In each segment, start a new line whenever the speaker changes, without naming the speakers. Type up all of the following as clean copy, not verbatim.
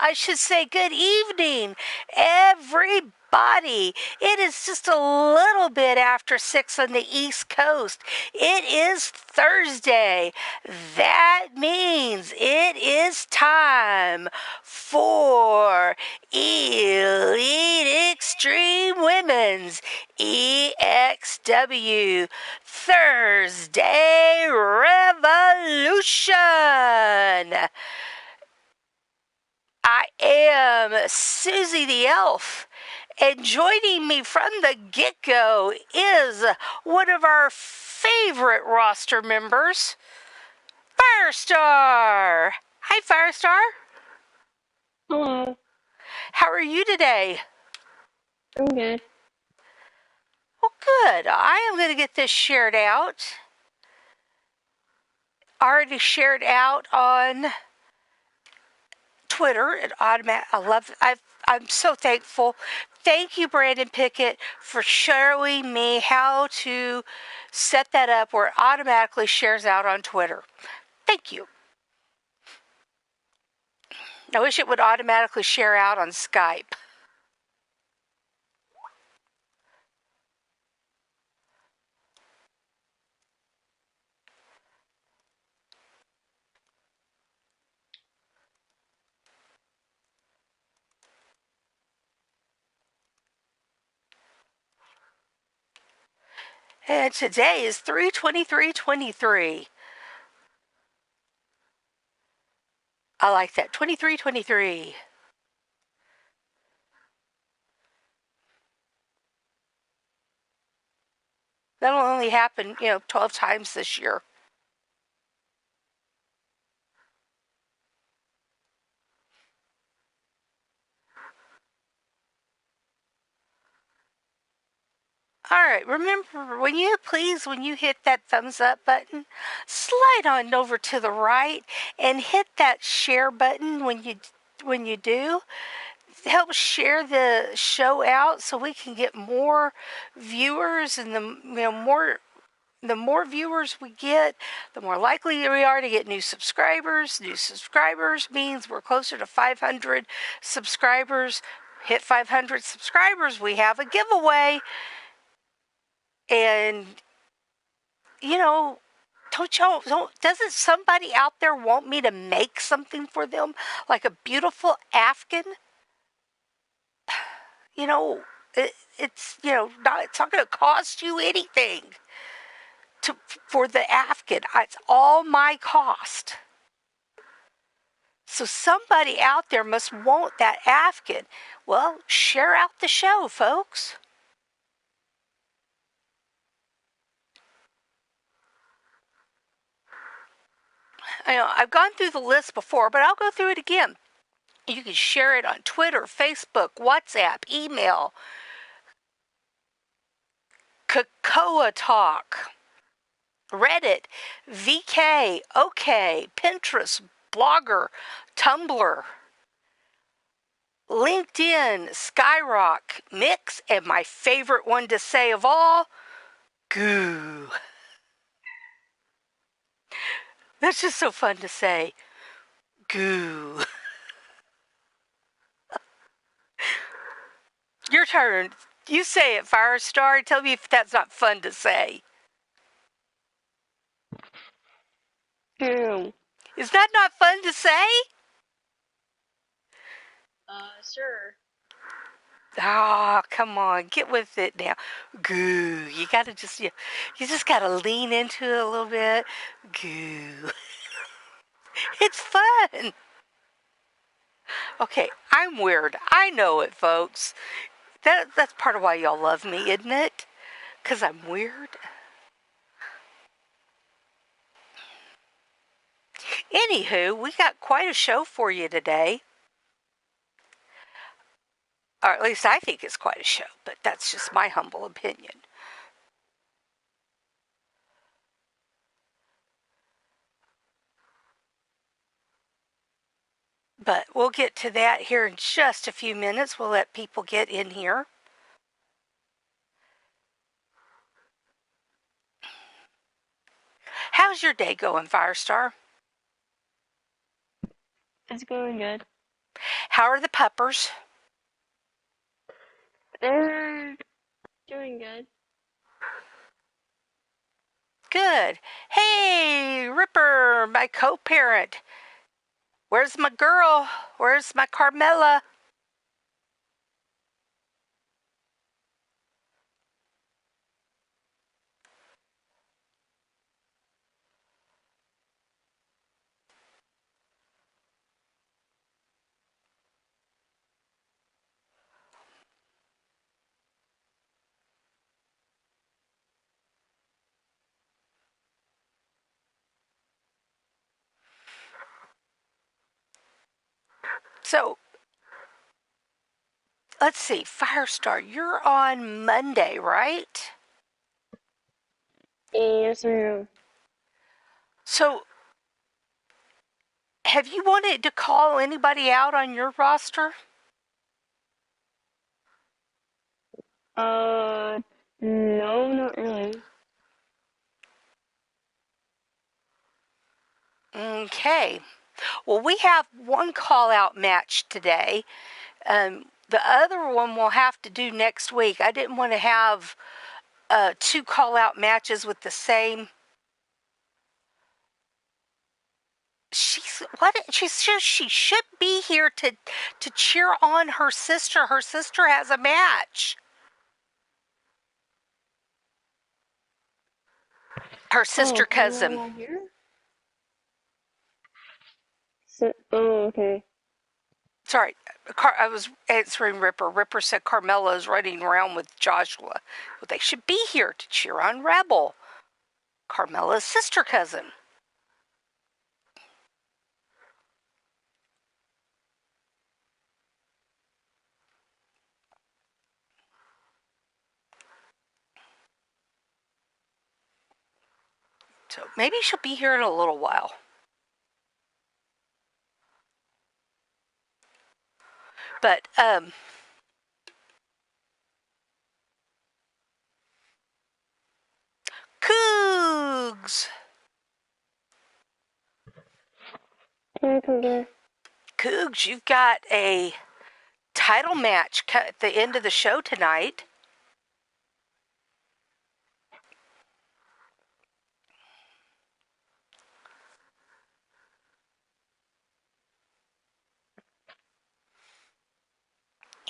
I should say good evening, everybody. It is just a little bit after 6 on the East Coast. It is Thursday. That means it is time for Elite Extreme Women's EXW Thursday Revolution. I am Susie the Elf, and joining me from the get-go is one of our favorite roster members, Firestar. Hi, Firestar.
Hello.
How are you today?
I'm good.
Well, good. I am going to get this shared out. Already shared out on Twitter. I'm so thankful. Thank you, Brandon Pickett, for showing me how to set that up where it automatically shares out on Twitter. Thank you. I wish it would automatically share out on Skype. And today is 3/23/23. I like that. 23/23. That'll only happen, 12 times this year. All right, remember, when you hit that thumbs up button, slide on over to the right and hit that share button when you do. Help share the show out so we can get more viewers, and the more viewers we get, the more likely we are to get new subscribers. New subscribers means we're closer to 500 subscribers. Hit 500 subscribers, we have a giveaway. And, doesn't somebody out there want me to make something for them? Like a beautiful Afghan? It's not going to cost you anything for the Afghan. It's all my cost. So somebody out there must want that Afghan. Well, share out the show, folks. I've gone through the list before, but I'll go through it again. You can share it on Twitter, Facebook, WhatsApp, email, Cocoa Talk, Reddit, VK, OK, Pinterest, Blogger, Tumblr, LinkedIn, Skyrock, Mix, and my favorite one to say of all, Goo. That's just so fun to say. Goo. Your turn. You say it, Firestar. Tell me if that's not fun to say. Is that not fun to say?
Sure.
Oh, come on, get with it now. Goo. You gotta just, you just gotta lean into it a little bit. Goo. It's fun. Okay, I'm weird. I know it, folks. That's part of why y'all love me, isn't it? Because I'm weird. Anywho, we got quite a show for you today. Or at least I think it's quite a show, but that's just my humble opinion. But we'll get to that here in just a few minutes. We'll let people get in here. How's your day going, Firestar?
It's going good.
How are the puppers?
They're doing good.
Good. Hey, Ripper, my co-parent. Where's my girl? Where's my Carmela? So, let's see. Firestar, you're on Monday, right?
Yes, ma'am.
So, have you wanted to call anybody out on your roster?
No, not really.
Okay. Well, we have one call out match today. The other one we'll have to do next week. I didn't want to have two call out matches with the same. She should be here to cheer on her sister. Her sister has a match. Her sister
Carmela
cousin.
not here? Okay.
Sorry, I was answering Ripper. Ripper said Carmela is running around with Joshua. Well, they should be here to cheer on Rebel, Carmela's sister cousin. So maybe she'll be here in a little while. But Cougs,
Can I come there?
Cougs, you've got a title match at the end of the show tonight.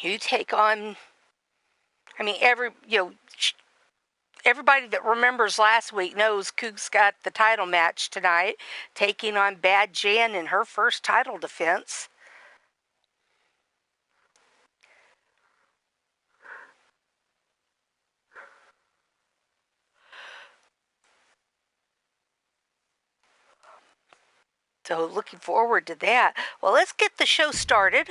You take on. I mean, everybody that remembers last week knows Cougs got the title match tonight, taking on Bad Jan in her first title defense. So looking forward to that. Well, let's get the show started.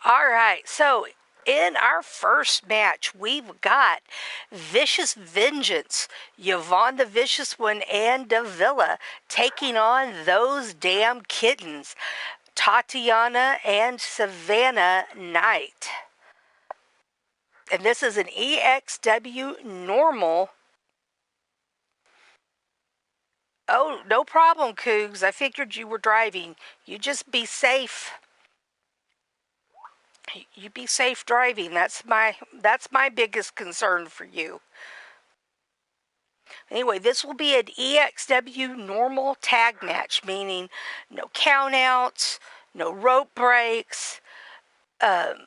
All right, so in our first match, we've got Vicious Vengeance, Yvonne the Vicious One, and Davila taking on those damn kittens, Tatiana and Savannah Knight. And this is an EXW normal. Oh, no problem, Cougs. I figured you were driving. You just be safe. You be safe driving. That's my biggest concern for you. Anyway, this will be an EXW normal tag match, meaning no countouts, no rope breaks, none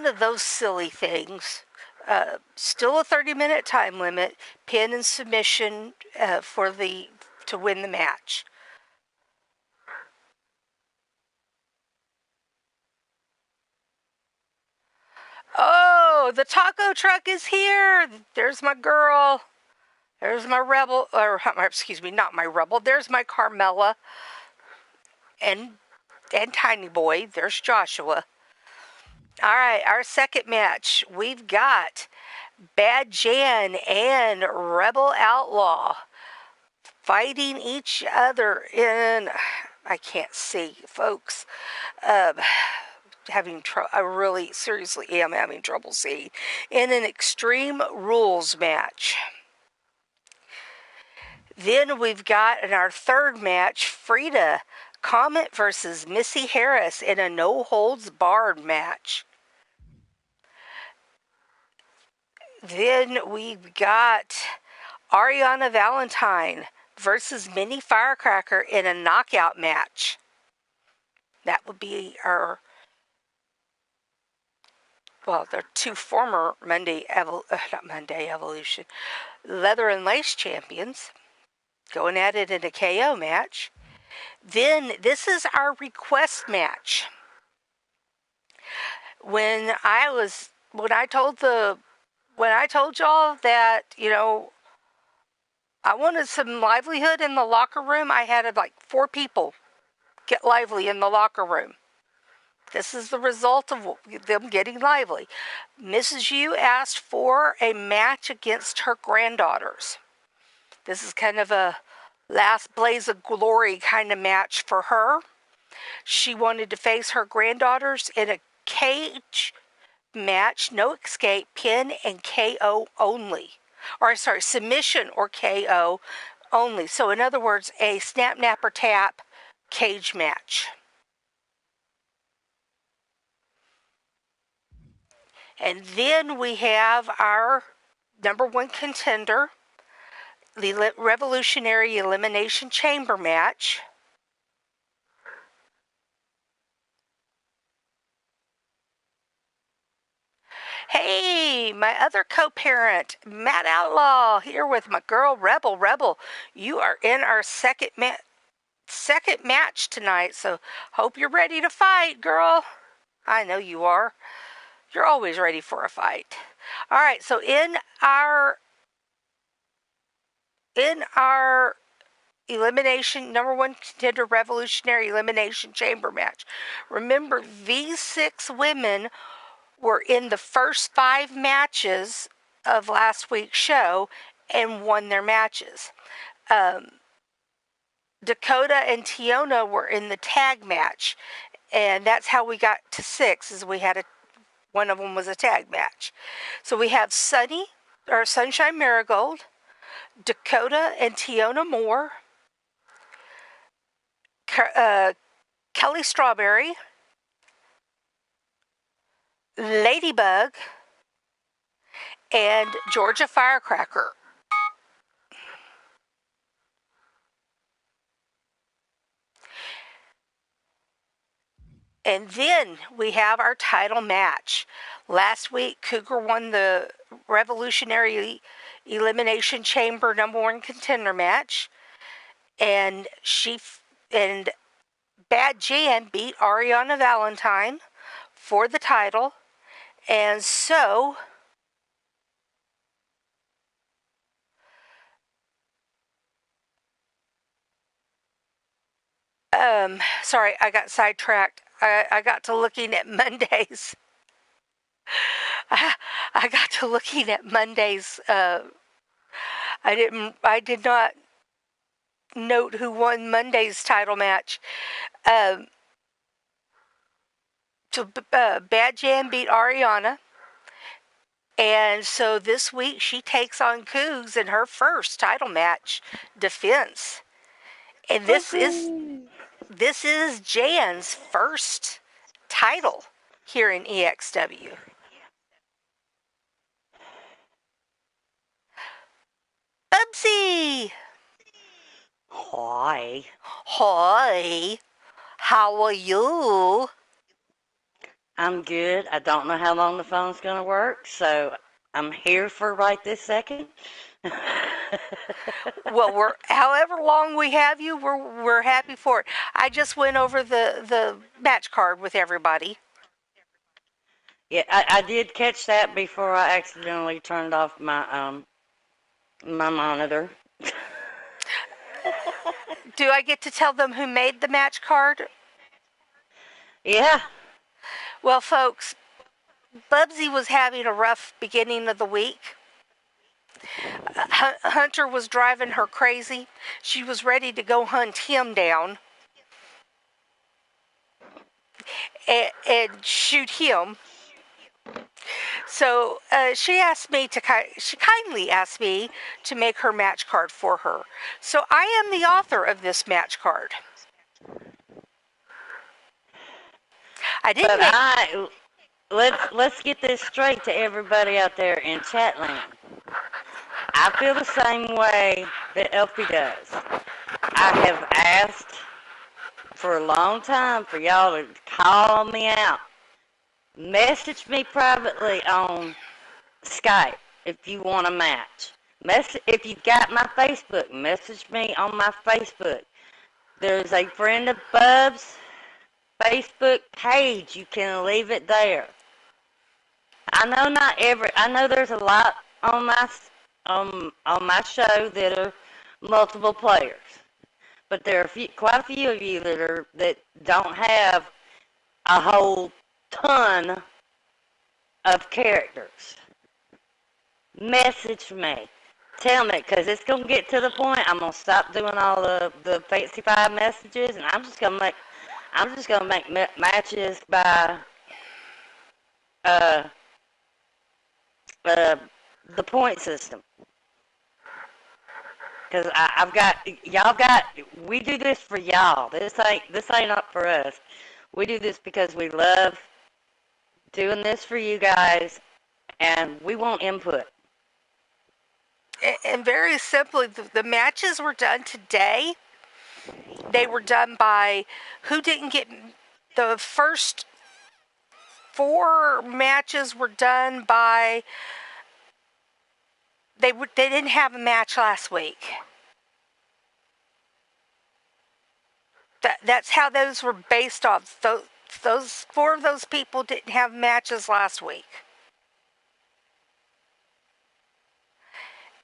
of those silly things. Still a 30-minute time limit, pin and submission to win the match. Oh, the taco truck is here. There's my girl. There's my rebel, or excuse me, not my rebel. There's my Carmela and Tiny Boy. There's Joshua. All right, our second match. We've got Bad Jan and Rebel Outlaw fighting each other in. I can't see, folks. I really seriously am having trouble seeing, in an Extreme Rules match. Then we've got in our third match, Frida Comet versus Missy Harris in a no holds barred match. Then we've got Ariana Valentine versus Minnie Firecracker in a knockout match. That would be our, well, they're two former not Monday Evolution, Leather and Lace champions going at it in a KO match. Then this is our request match. When I told y'all that, I wanted some livelihood in the locker room, I had like 4 people get lively in the locker room. This is the result of them getting lively. Mrs. U asked for a match against her granddaughters. This is kind of a last blaze of glory kind of match for her. She wanted to face her granddaughters in a cage match, no escape, pin, and KO only. Submission or KO only. So in other words, a snap, napper, tap cage match. And then we have our number 1 contender, the Revolutionary Elimination Chamber match. Hey, my other co-parent, Matt Outlaw, here with my girl, Rebel. You are in our second match tonight, so hope you're ready to fight, girl. I know you are. You're always ready for a fight. All right, so in our elimination, number 1 contender Revolutionary Elimination Chamber match, remember, these 6 women were in the first 5 matches of last week's show and won their matches. Dakota and Tiona were in the tag match, and that's how we got to 6, is we had one of them was a tag match. So we have Sunshine Marigold, Dakota and Tiona Moore, Kelly Strawberry, Ladybug, and Georgia Firecracker. And then we have our title match. Last week, Cougar won the Revolutionary Elimination Chamber number 1 contender match, and Bad Jan beat Ariana Valentine for the title, and so sorry, I got sidetracked. I got to looking at Mondays. I got to looking at Mondays. I did not note who won Monday's title match. So Bad Jan beat Ariana. And so this week she takes on Cougs in her first title match defense. And this is Jan's first title here in EXW. Bubsy!
Hi.
Hi. How are you?
I'm good. I don't know how long the phone's going to work, so I'm here for right this second.
Well, however long we have you, we're happy for it. I just went over the match card with everybody.
Yeah, I did catch that before I accidentally turned off my my monitor.
Do I get to tell them who made the match card?
Yeah.
Well, folks, Bubsy was having a rough beginning of the week. Hunter was driving her crazy. She was ready to go hunt him down. and shoot him. So she kindly asked me to make her match card for her. So I am the author of this match card. I didn't
But
make.
let's get this straight to everybody out there in Chatland. I feel the same way that Elfie does. I have asked for a long time for y'all to call me out. Message me privately on Skype if you want a match. If you've got my Facebook, message me on my Facebook. There's a friend of Bub's Facebook page. You can leave it there. I know there's a lot on my show that are multiple players, but there are quite a few of you that don't have a whole ton of characters. Message me. Tell me, because it's going to get to the point I'm going to stop doing all the fancy five messages, and I'm just going to make matches by uh, the point system. Because we do this for y'all. This ain't up for us. We do this because we love doing this for you guys, and we want input.
And very simply, the matches were done today. They were done by who didn't get the first 4 matches were done by. They didn't have a match last week. That's how those were based off. Those 4 of those people didn't have matches last week.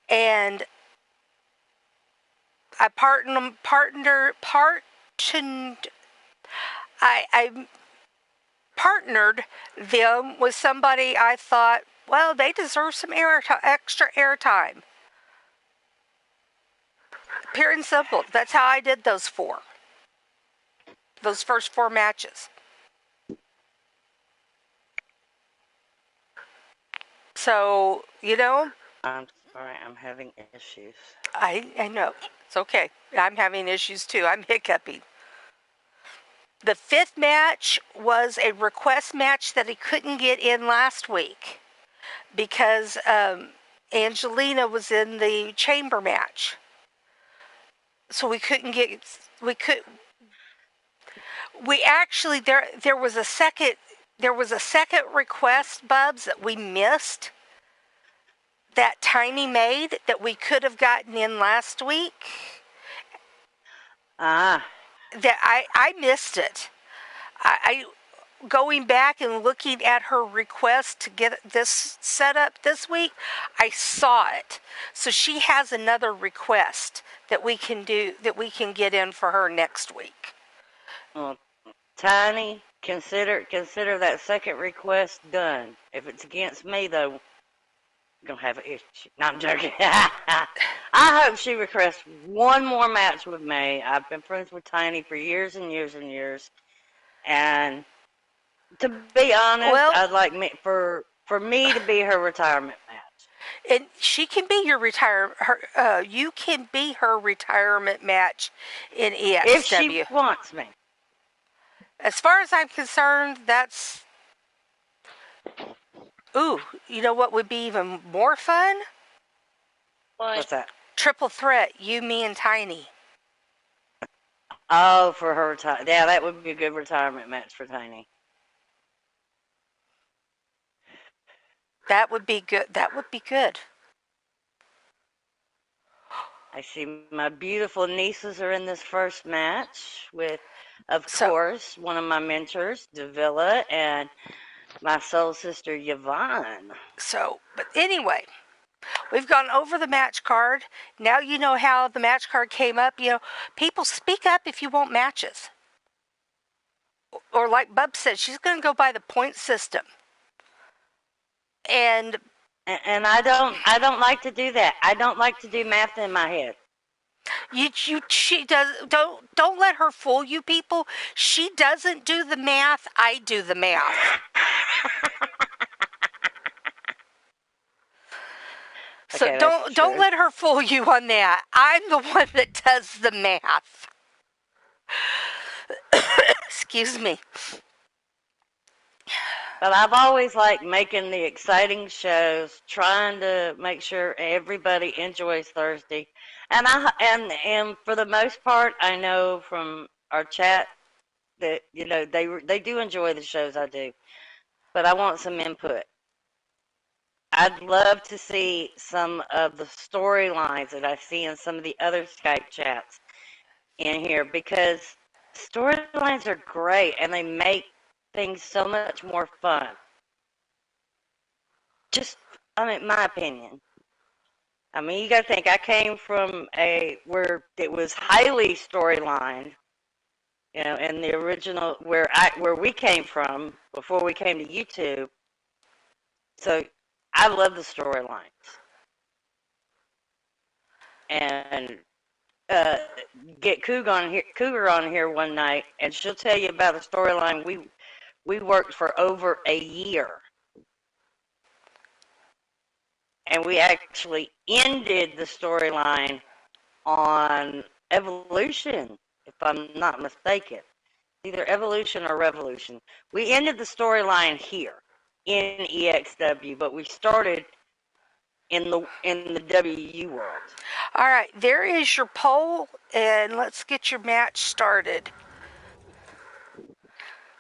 And I partnered them with somebody I thought, well, they deserve some extra airtime. Pure and simple. That's how I did those first 4 matches. So,
I'm sorry, I'm having issues.
I know. It's okay. I'm having issues too. I'm hiccuping. The 5th match was a request match that he couldn't get in last week because Angelina was in the chamber match. So we actually, there was a second request, Bubs, that we missed that Tiny made that we could have gotten in last week. That I missed it. I going back and looking at her request to get this set up this week, I saw it. So she has another request that we can get in for her next week.
Well, Tiny, consider that second request done. If it's against me, though, I'm gonna have an issue. No, I'm joking. I hope she requests one more match with me. I've been friends with Tiny for years and years and years, and to be honest, I'd like for me to be her retirement match.
And she can be your you can be her retirement match in EXW
if she wants me.
As far as I'm concerned, that's. Ooh, you know what would be even more fun?
What's that?
Triple threat, you, me, and Tiny.
Oh, for her retirement. Yeah, that would be a good retirement match for Tiny.
That would be good.
I see my beautiful nieces are in this first match with, of course, one of my mentors, Davila, and my soul sister, Yvonne.
But anyway, we've gone over the match card. Now you know how the match card came up. People speak up if you want matches. Or like Bub said, she's going to go by the point system. And
I don't like to do that. I don't like to do math in my head.
She does. Don't let her fool you, people. She doesn't do the math. I do the math. So
Okay, that's
don't
true.
let her fool you on that. I'm the one that does the math. Excuse me.
But I've always liked making the exciting shows, trying to make sure everybody enjoys Thursday. And for the most part, I know from our chat that they do enjoy the shows I do. But I want some input. I'd love to see some of the storylines that I see in some of the other Skype chats in here because storylines are great and they make things so much more fun. Just, I mean, my opinion. I mean, you got to think, I came from where it was highly storyline, in the original where we came from before we came to YouTube. So I love the storylines. And uh, get Cougar on here one night, and she'll tell you about a storyline we worked for over a year, and we actually ended the storyline on Evolution, if I'm not mistaken. Either Evolution or Revolution. We ended the storyline here in EXW, but we started in the WU world.
All right, there is your poll, and let's get your match started.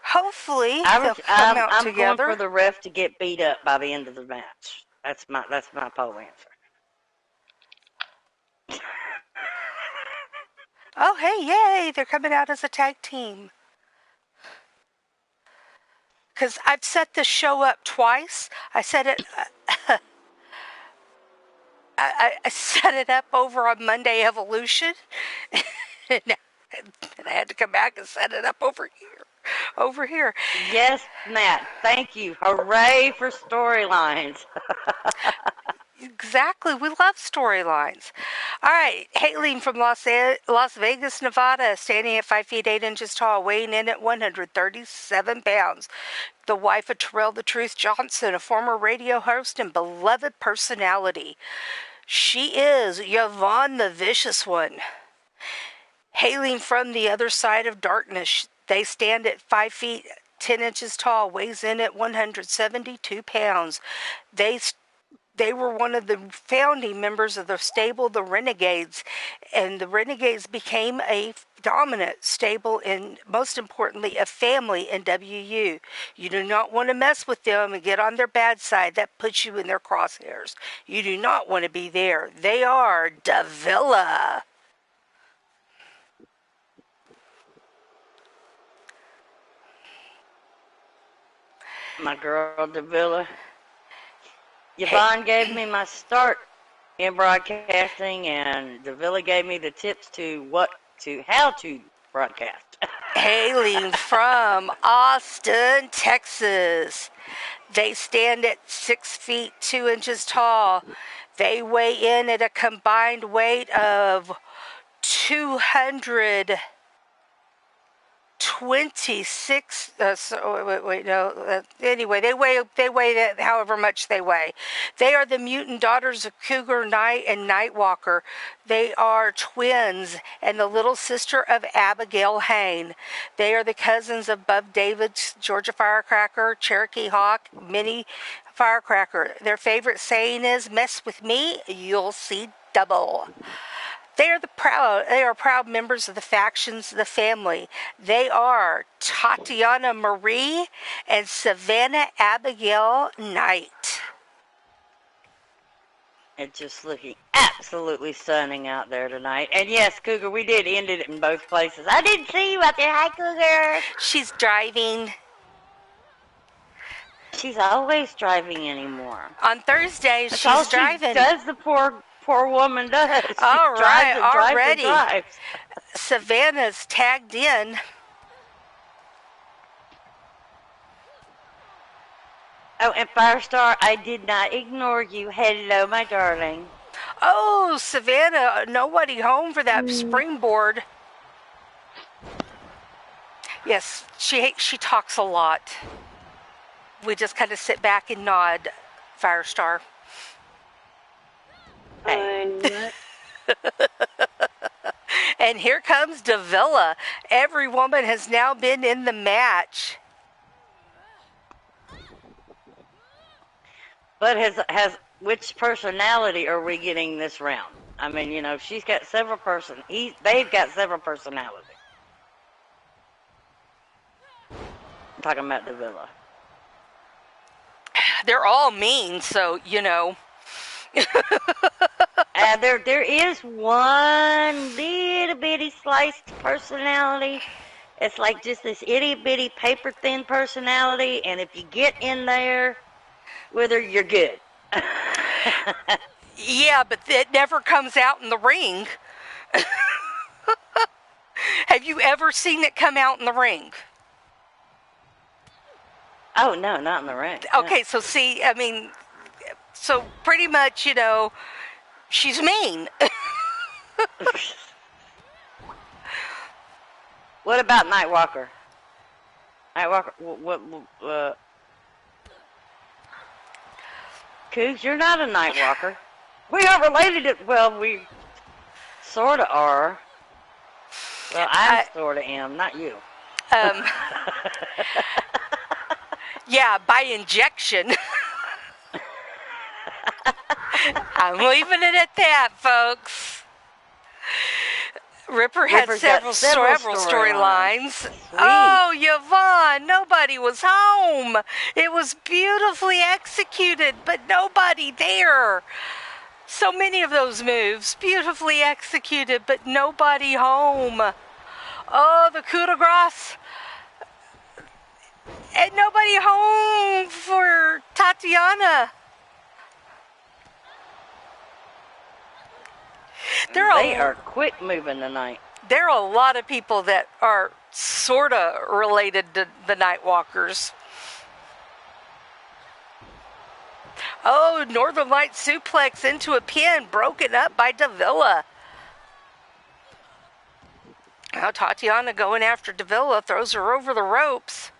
Hopefully, they'll come out
I'm going
together.
for the ref to get beat up by the end of the match. That's my poll answer.
Oh, hey, yay! They're coming out as a tag team. Because I've set this show up twice. I set it. I set it up over on Monday Evolution, and I had to come back and set it up over here. Over here.
Yes, Matt. Thank you. Hooray for storylines.
Exactly. We love storylines. All right. Hailing from Las Vegas, Nevada, standing at 5 feet 8 inches tall, weighing in at 137 pounds. The wife of Terrell the Truth Johnson, a former radio host and beloved personality. She is Yvonne the Vicious One. Hailing from the other side of darkness, they stand at 5 feet 10 inches tall, weighs in at 172 pounds. They were one of the founding members of the stable, the Renegades, and the Renegades became a dominant stable and, most importantly, a family in WU. You do not want to mess with them and get on their bad side. That puts you in their crosshairs. You do not want to be there. They are Davila.
My girl Davila. Yvonne gave me my start in broadcasting, and Davila gave me the tips to how to broadcast.
Hailing from Austin, Texas. They stand at 6 feet 2 inches tall. They weigh in at a combined weight of 226. Anyway, they weigh that however much they weigh. They are the mutant daughters of Cougar Knight and Nightwalker. They are twins and the little sister of Abigail Hain. They are the cousins of Bub Davis, Georgia Firecracker, Cherokee Hawk, Minnie Firecracker. Their favorite saying is, "Mess with me, you'll see double." They are proud members of the factions of the family. They are Tatiana Marie and Savannah Abigail Knight.
It's just looking absolutely stunning out there tonight. And yes, Cougar, we did end it in both places. I didn't see you out there. Hi, Cougar.
She's driving.
She's always driving anymore.
On Thursdays,
That's
she's
all
driving.
She does, the poor woman does. She
all right,
drives and drives
already.
and drives.
Savannah's tagged in.
Oh, and Firestar, I did not ignore you. Hello, my darling.
Oh, Savannah, nobody home for that
Mm.
springboard. Yes, she talks a lot. We just kind of sit back and nod, Firestar.
Hey.
I knew that.
And here comes Davila. Every woman has now been in the match.
But which personality are we getting this round? I mean, you know, she's got several they've got several personalities. I'm talking about Davila.
They're all mean, so, you know.
There is one little bitty sliced personality. It's like just this itty bitty paper thin personality, and if you get in there with her, you're good.
Yeah, but it never comes out in the ring. Have you ever seen it come out in the ring?
Oh, no, not in the ring.
Okay,
No.
so see, I mean, so pretty much, you know, she's mean.
What about Nightwalker? Nightwalker, Cougs, you're not a Nightwalker. We are related to, well, we sort of are. Well, I sort of am, not you.
Yeah, by injection. I'm leaving it at that, folks. Ripper had several storylines. Oh, Yvonne, nobody was home. It was beautifully executed, but nobody there. So many of those moves, beautifully executed, but nobody home. Oh, the coup de grace. And nobody home for Tatiana.
They are quick moving tonight.
There are a lot of people that are sort of related to the Nightwalkers. Oh, Northern Light suplex into a pin, broken up by Davila. Now Tatiana going after Davila, throws her over the ropes.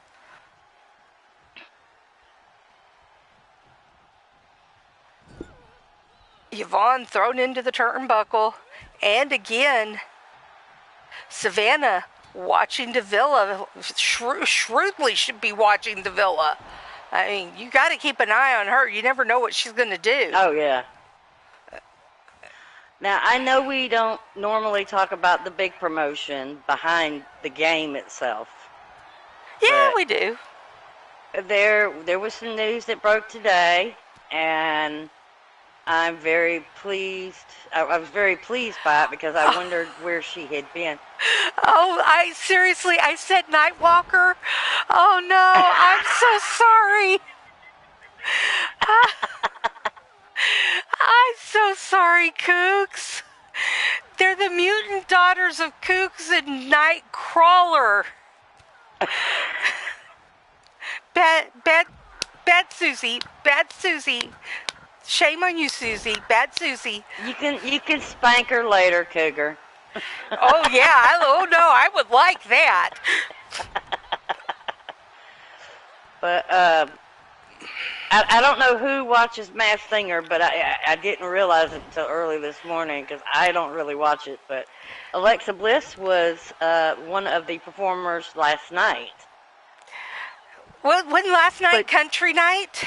Yvonne thrown into the turnbuckle. And again, Savannah watching Davila. Shrewdly should be watching Davila. I mean, you got to keep an eye on her. You never know what she's going to do.
Oh, yeah. Now, I know we don't normally talk about the big promotion behind the game itself.
Yeah, we do.
There was some news that broke today, and I'm very pleased. I was very pleased by it because I wondered where she had been.
Oh, I said Nightwalker. Oh, no, I'm so sorry. I'm so sorry, Kooks. They're the mutant daughters of Kooks and Nightcrawler. Bad Susie. Shame on you, Susie. Bad Susie.
You can spank her later, Cougar.
Oh yeah. I would like that.
But I don't know who watches Masked Singer, but I didn't realize it until early this morning because I don't really watch it. But Alexa Bliss was one of the performers last night.
Wasn't last night country night?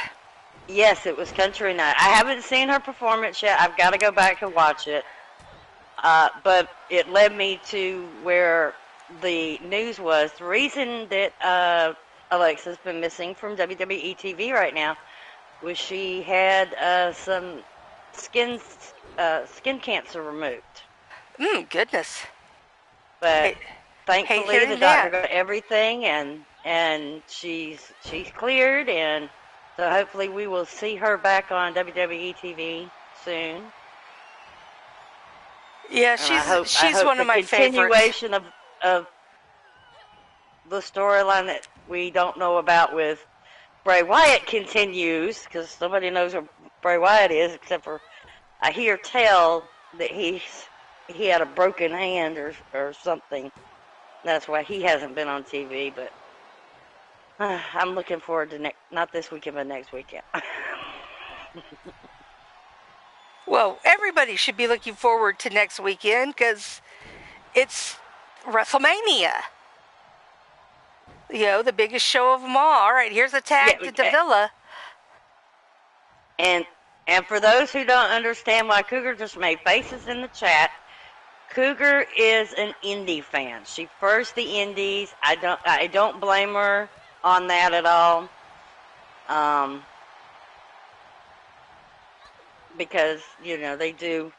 Yes, it was country night. I haven't seen her performance yet. I've got to go back and watch it. But it led me to where the news was. The reason that Alexa's been missing from WWE TV right now was she had some skin cancer removed.
Goodness.
But thankfully the doctor got everything and she's cleared, and so hopefully we will see her back on WWE TV soon.
Yeah, she's one of my favorites.
Continuation of the storyline that we don't know about with Bray Wyatt continues, because nobody knows who Bray Wyatt is except for I hear tell that he had a broken hand or something. That's why he hasn't been on TV. But I'm looking forward to not this weekend, but next weekend.
Well, everybody should be looking forward to next weekend because it's WrestleMania. The biggest show of them all. All right, here's a tag to Davila.
And for those who don't understand why Cougar just made faces in the chat, Cougar is an indie fan. She prefers the indies. I don't blame her on that at all. Because they do.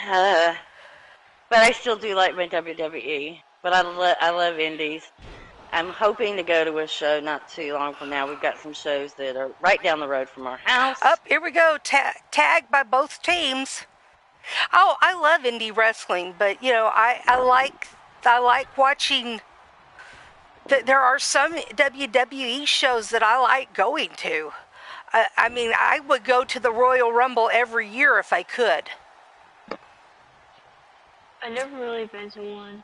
But I still do like my WWE. But I love indies. I'm hoping to go to a show not too long from now. We've got some shows that are right down the road from our house.
Here we go. Tag by both teams. Oh, I love indie wrestling, but I like watching. There are some WWE shows that I like going to. I would go to the Royal Rumble every year if I could.
I never really been to one.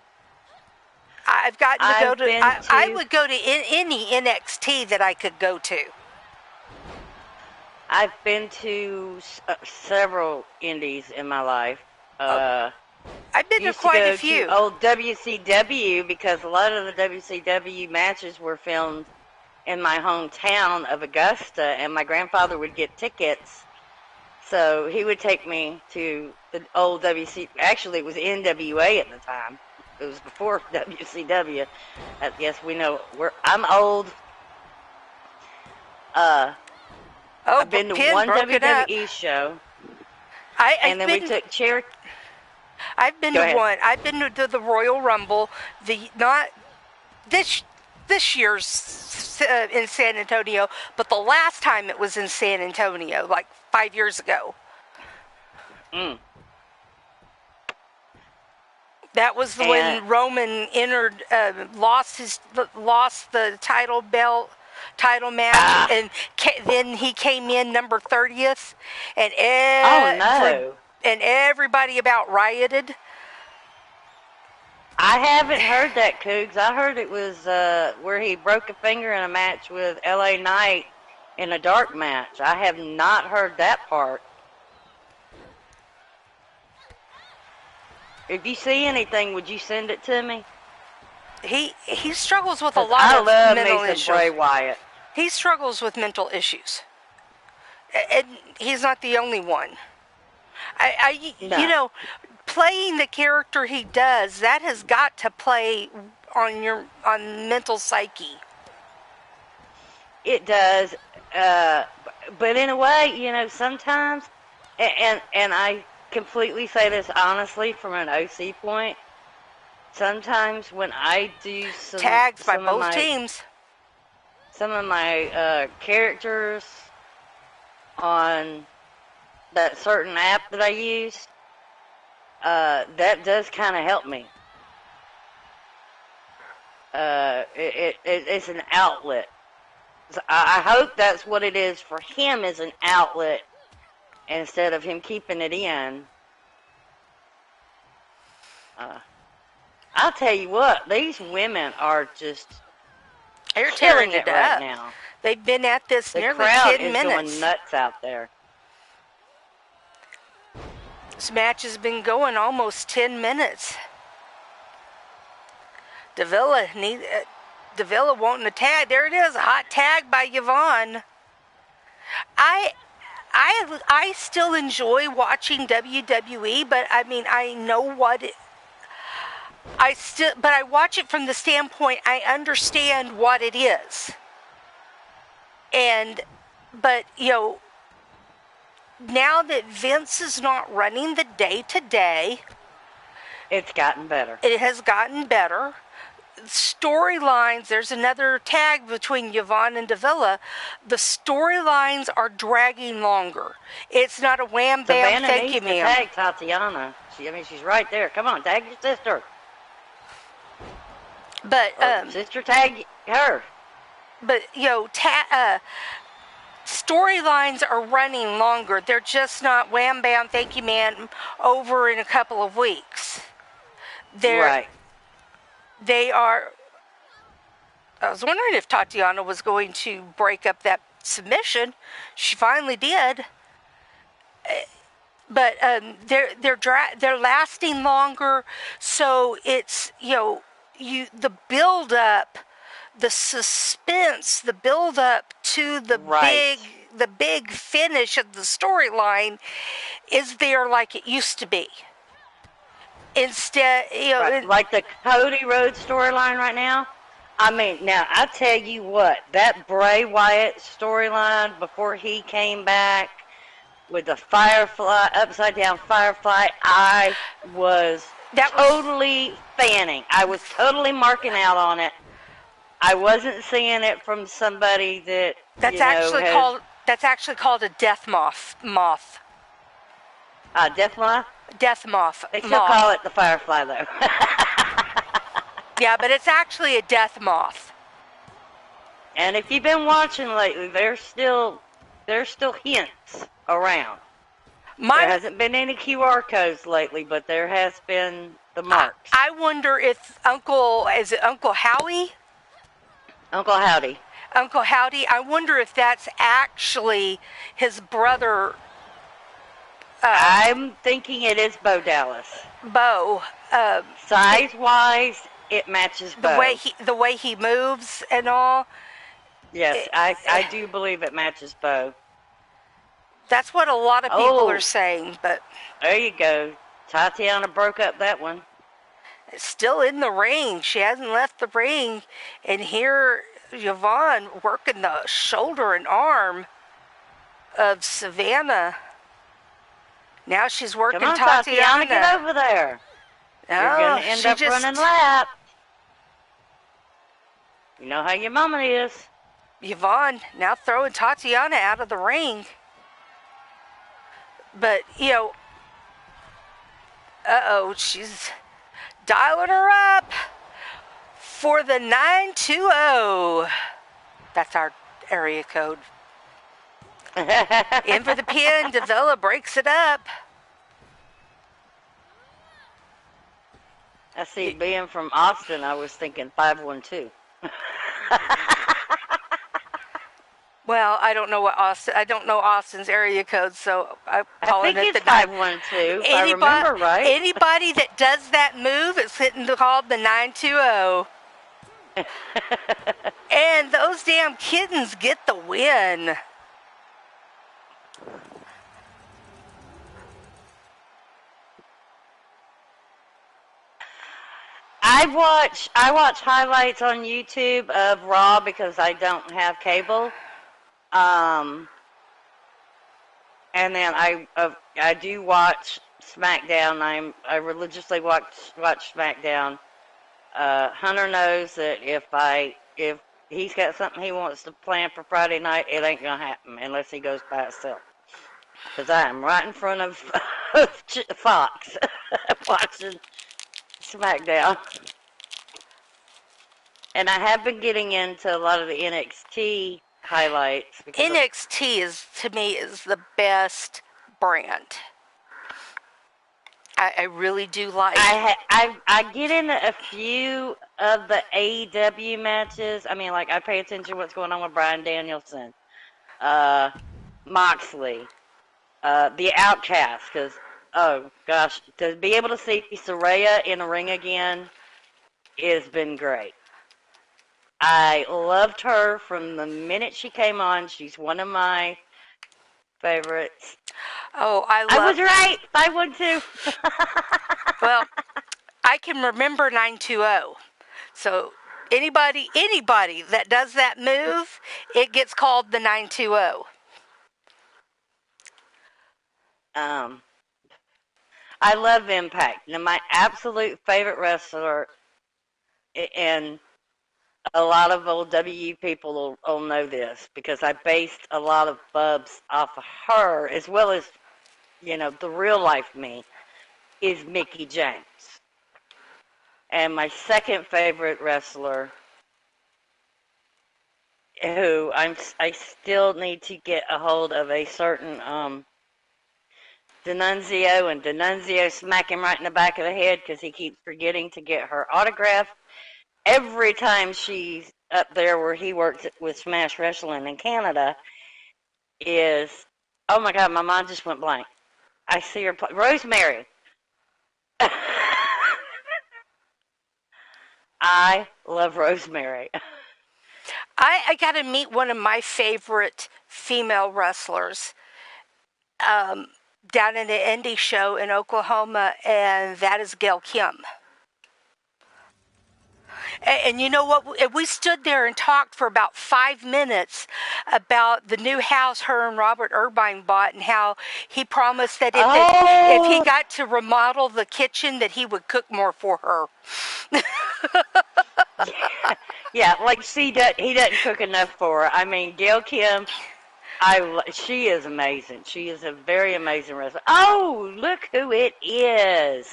I've gotten to go to. I would go to any NXT that I could go to.
I've been to several indies in my life.
I've been to quite a few.
Old WCW, because a lot of the WCW matches were filmed in my hometown of Augusta, and my grandfather would get tickets, so he would take me to the old WC. Actually, it was NWA at the time. It was before WCW. Yes, we know. I'm old. I've been to one WWE show, and then we took Cherokee.
I've been to one. I've been to the Royal Rumble. Not this year's in San Antonio, but the last time it was in San Antonio, like 5 years ago. That was when Roman entered, lost the title match, and then he came in number 30th, and and everybody about rioted.
I haven't heard that, Cougs. I heard it was where he broke a finger in a match with LA Knight in a dark match. I have not heard that part. If you see anything, would you send it to me?
He struggles with a lot of mental issues.
Bray Wyatt.
He struggles with mental issues, and he's not the only one.
No.
Playing the character he does, that has got to play on mental psyche.
It does, but in a way, sometimes, and I completely say this honestly from an OC point. Sometimes when I do
tags by both teams,
some of my characters on that certain app that I use, that does kind of help me. It's an outlet. So I hope that's what it is for him, is an outlet instead of him keeping it in. I'll tell you what, these women are just
tearing
it
up
right now.
They've been at this nearly 10
minutes.
The
crowd is going nuts out there.
This match has been going almost 10 minutes. Davila wanting a tag. There it is, a hot tag by Yvonne. I still enjoy watching WWE, but I know what it. But I watch it from the standpoint I understand what it is. But now that Vince is not running the day-to-day,
it's gotten better.
It has gotten better. Storylines, there's another tag between Yvonne and Davila. The storylines are dragging longer. It's not a wham bam, thank you, ma'am.
Tag Tatiana. She's right there. Come on, tag your sister.
But
sister, tag her.
But storylines are running longer. They're just not wham bam, thank you, man, over in a couple of weeks.
Right.
They are. I was wondering if Tatiana was going to break up that submission. She finally did. But they're lasting longer, so it's the build up, the suspense, the build up to the
Right.
big finish of the storyline is there like it used to be. Instead,
Right. Like the Cody Rhodes storyline right now. I mean, now I tell you what, that Bray Wyatt storyline before he came back with the Firefly, upside down Firefly, I was totally fanning. I was totally marking out on it. I wasn't seeing it from somebody that
that's actually called a death moth.
Death moth.
Death moth.
They still call it the Firefly though.
Yeah, but it's actually a death moth.
And if you've been watching lately, there's still hints around. There hasn't been any QR codes lately, but there has been the marks.
I wonder if Uncle Howie?
Uncle Howdy.
Uncle Howdy, I wonder if that's actually his brother.
I'm thinking it is Bo Dallas.
Bo.
Size-wise, it matches Bo.
The way he moves and all.
Yes, I do believe it matches Bo.
That's what a lot of people are saying, but...
There you go. Tatiana broke up that one.
Still in the ring. She hasn't left the ring. And here, Yvonne working the shoulder and arm of Savannah. Now she's working
Come on,
Tatiana.
Get over there.
No,
you're going to end up running lap. You know how your mama is.
Yvonne now throwing Tatiana out of the ring. But, she's dialing her up for the 920. That's our area code. In for the pin, Davila breaks it up.
I see, being from Austin, I was thinking 512.
Well, I don't know I don't know Austin's area code, so I'm calling
it
the
512. If I remember right.
Anybody that does that move, it's called the 920. And those damn kittens get the win.
I watch highlights on YouTube of Raw because I don't have cable. And then I do watch SmackDown. I religiously watch SmackDown. Hunter knows that if he's got something he wants to plan for Friday night, it ain't gonna happen unless he goes by himself. Because I am right in front of Fox watching SmackDown. And I have been getting into a lot of the NXT highlights.
NXT to me is the best brand. I really do like.
I get into a few of the AEW matches. I mean, like, I pay attention to what's going on with Bryan Danielson, Moxley, the Outcast, because, oh gosh, to be able to see Saraya in the ring again has been great. I loved her from the minute she came on. She's one of my favorites.
Oh, I
was right. 512.
Well, I can remember 920. So anybody that does that move, it gets called the 920.
I love Impact. Now, my absolute favorite wrestler, and a lot of old WU people will know this because I based a lot of bubs off of her, as well as, the real life me, is Mickie James. And my second favorite wrestler who I still need to get a hold of a certain Denunzio, and Denunzio smack him right in the back of the head because he keeps forgetting to get her autograph every time she's up there where he works with Smash Wrestling in Canada. Is, oh my God, my mind just went blank. I see her Rosemary. I love Rosemary.
I got to meet one of my favorite female wrestlers down in the indie show in Oklahoma, and that is Gail Kim. And you know what? We stood there and talked for about 5 minutes about the new house her and Robert Irvine bought, and how he promised that if he got to remodel the kitchen, that he would cook more for her.
Yeah, like he doesn't cook enough for her. I mean, Gail Kim, she is amazing. She is a very amazing wrestler. Oh, look who it is.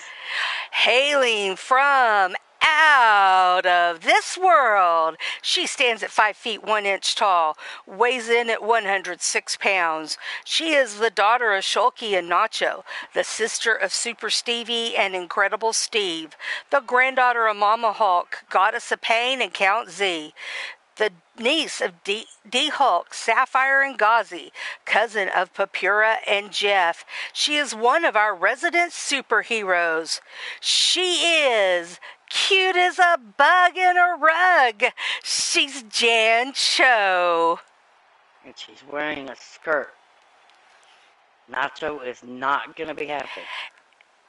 Hailing from out of this world. She stands at 5 feet 1 inch tall, weighs in at 106 pounds. She is the daughter of Shulky and Nacho, the sister of Super Stevie and Incredible Steve, the granddaughter of Mama Hulk, Goddess of Pain, and Count Z, the niece of D-Hulk, Sapphire, and Ghazi, cousin of Papura and Jeff. She is one of our resident superheroes. She is cute as a bug in a rug. She's Jan Cho.
And she's wearing a skirt. Nacho is not going to be happy.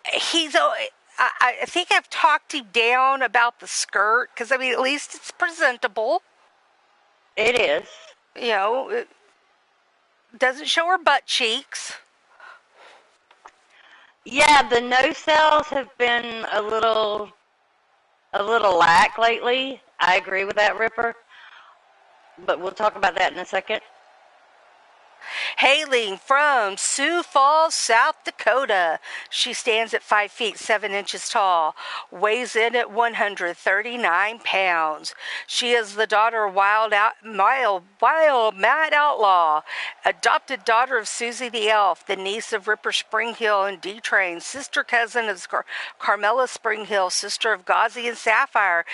I think I've talked him down about the skirt, because, I mean, at least it's presentable.
It is.
You know, it doesn't show her butt cheeks.
Yeah, the no-sells have been a little lack lately. I agree with that, Ripper. But we'll talk about that in a second.
Hailing from Sioux Falls, South Dakota. She stands at 5 feet 7 inches tall, weighs in at 139 pounds. She is the daughter of Wild Mad Outlaw, adopted daughter of Susie the Elf, the niece of Ripper Springhill and D-Train, sister cousin of Carmela Springhill, sister of Ghazi and Sapphire,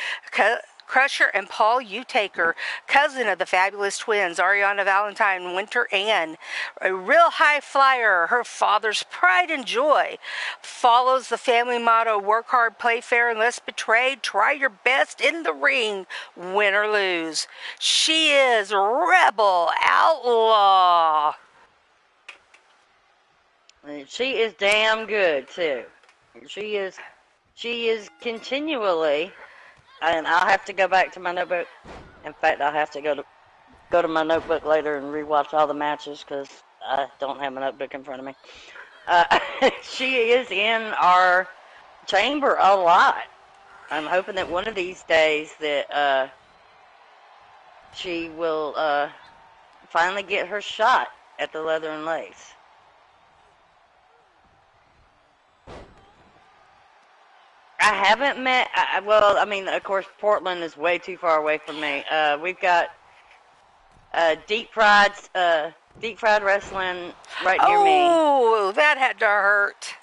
Crusher and Paul Utaker, cousin of the fabulous twins, Ariana Valentine, Winter Ann, a real high flyer, her father's pride and joy, follows the family motto, work hard, play fair, and less betrayed, try your best in the ring, win or lose. She is Rebel Outlaw.
She is damn good, too. She is continually... And I'll have to go back to my notebook. In fact, I'll have to go to my notebook later and rewatch all the matches because I don't have my notebook in front of me. She is in our chamber a lot. I'm hoping that one of these days that she will finally get her shot at the leather and lace. I haven't met, well, I mean, of course, Portland is way too far away from me. We've got deep fried wrestling right near me.
Oh, that had to hurt.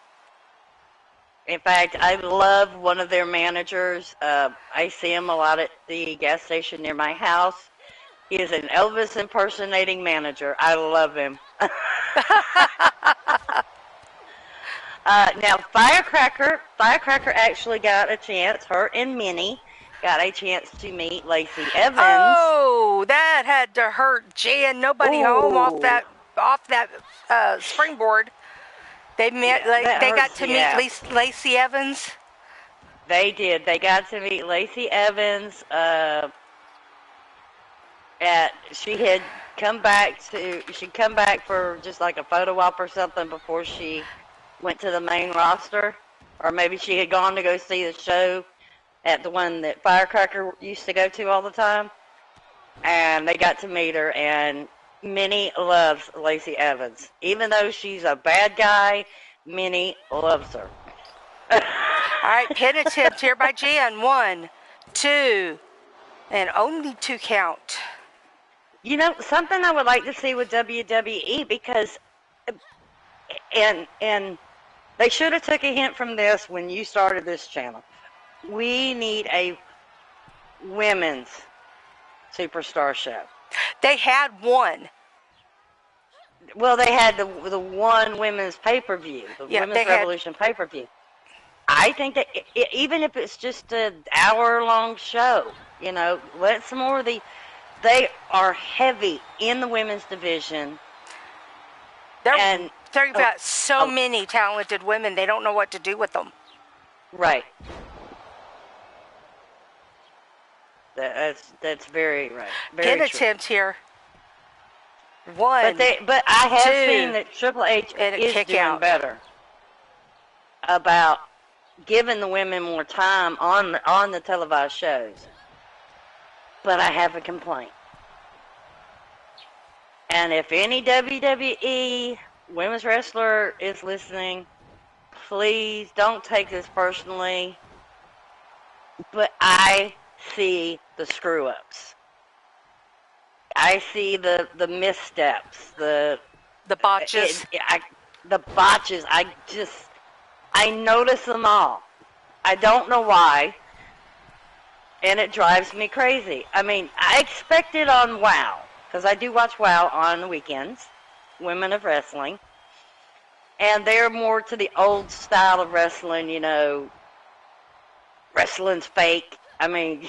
In fact, I love one of their managers. I see him a lot at the gas station near my house. He is an Elvis impersonating manager. I love him. Now, Firecracker actually got a chance, her and Minnie got a chance to meet Lacey Evans.
Oh, that had to hurt Jan. Nobody home off that springboard. They met. They got to meet Lacey Evans.
They did. They got to meet Lacey Evans. She had come back for just like a photo op or something before she went to the main roster, or maybe she had gone to go see the show at the one that Firecracker used to go to all the time, and they got to meet her, and Minnie loves Lacey Evans. Even though she's a bad guy, Minnie loves her.
All right, pin attempt here by Jan. 1, 2, and only 2 count.
You know, something I would like to see with WWE, because and they should have took a hint from this when you started this channel. We need a women's superstar show.
They had one.
Well, they had the one women's pay-per-view, the
Yeah,
Women's
they had.
Revolution pay-per-view. I think that even if it's just an hour-long show, you know, let some more of they are heavy in the women's division.
They've got so many talented women, they don't know what to do with them.
Right. That's very right. Very
Pin
true.
attempt here. One.
But I have seen that Triple H is doing better about giving the women more time on the televised shows. But I have a complaint. And if any WWE women's wrestler is listening, please don't take this personally. But I see the screw-ups. I see the missteps, the
botches.
The botches. I notice them all. I don't know why, and it drives me crazy. I mean, I expect it on WOW, because I do watch WOW on the weekends, Women of Wrestling, and they're more to the old style of wrestling, you know, wrestling's fake. I mean,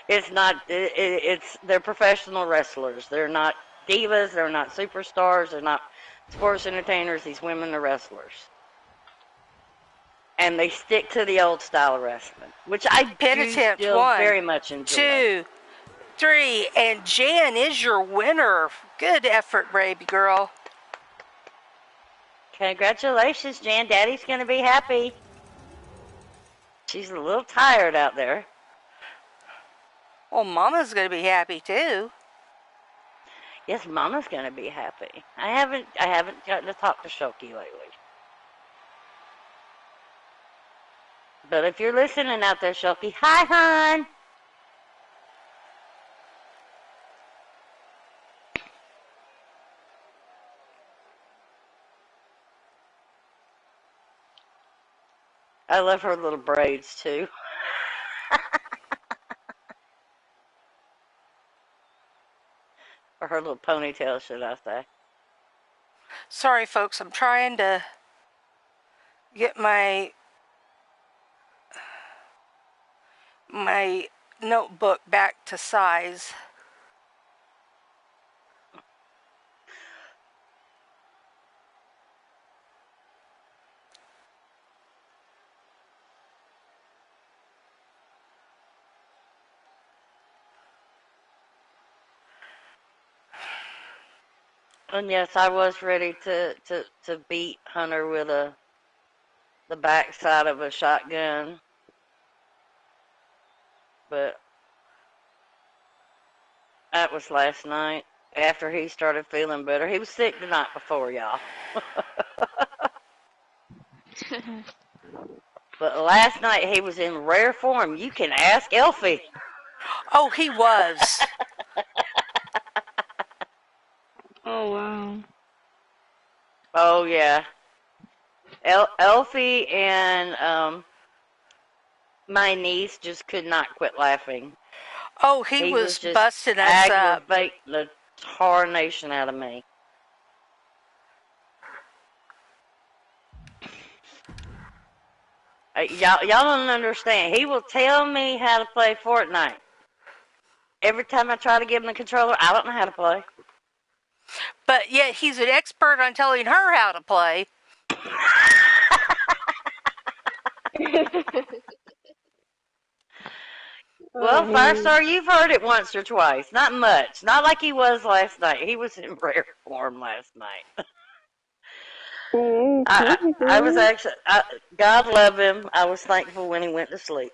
it's not, they're professional wrestlers. They're not divas, they're not superstars, they're not sports entertainers. These women are wrestlers. And they stick to the old style of wrestling, which I do still very much enjoy.
2, 3, and Jan is your winner. Good effort, baby girl.
Congratulations, Jan. Daddy's going to be happy. She's a little tired out there.
Well, Mama's going to be happy too.
Yes, Mama's going to be happy. I haven't gotten to talk to Shoki lately. But if you're listening out there, Shoki, hi, hon. I love her little braids, too. Or her little ponytail, should I say.
Sorry, folks. I'm trying to get my notebook back to size.
And yes, I was ready to beat Hunter with the backside of a shotgun. But that was last night after he started feeling better. He was sick the night before, y'all. But last night he was in rare form. You can ask Elfie.
Oh, he was.
Oh, wow.
Oh, yeah. Elfie and my niece just could not quit laughing.
Oh, he was just busting us up.
Aggravating the tarnation out of me. Y'all don't understand. He will tell me how to play Fortnite. Every time I try to give him the controller, I don't know how to play.
But yet he's an expert on telling her how to play.
Well, Firestar, you've heard it once or twice. Not much. Not like he was last night. He was in rare form last night. I was actually, God love him. I was thankful when he went to sleep.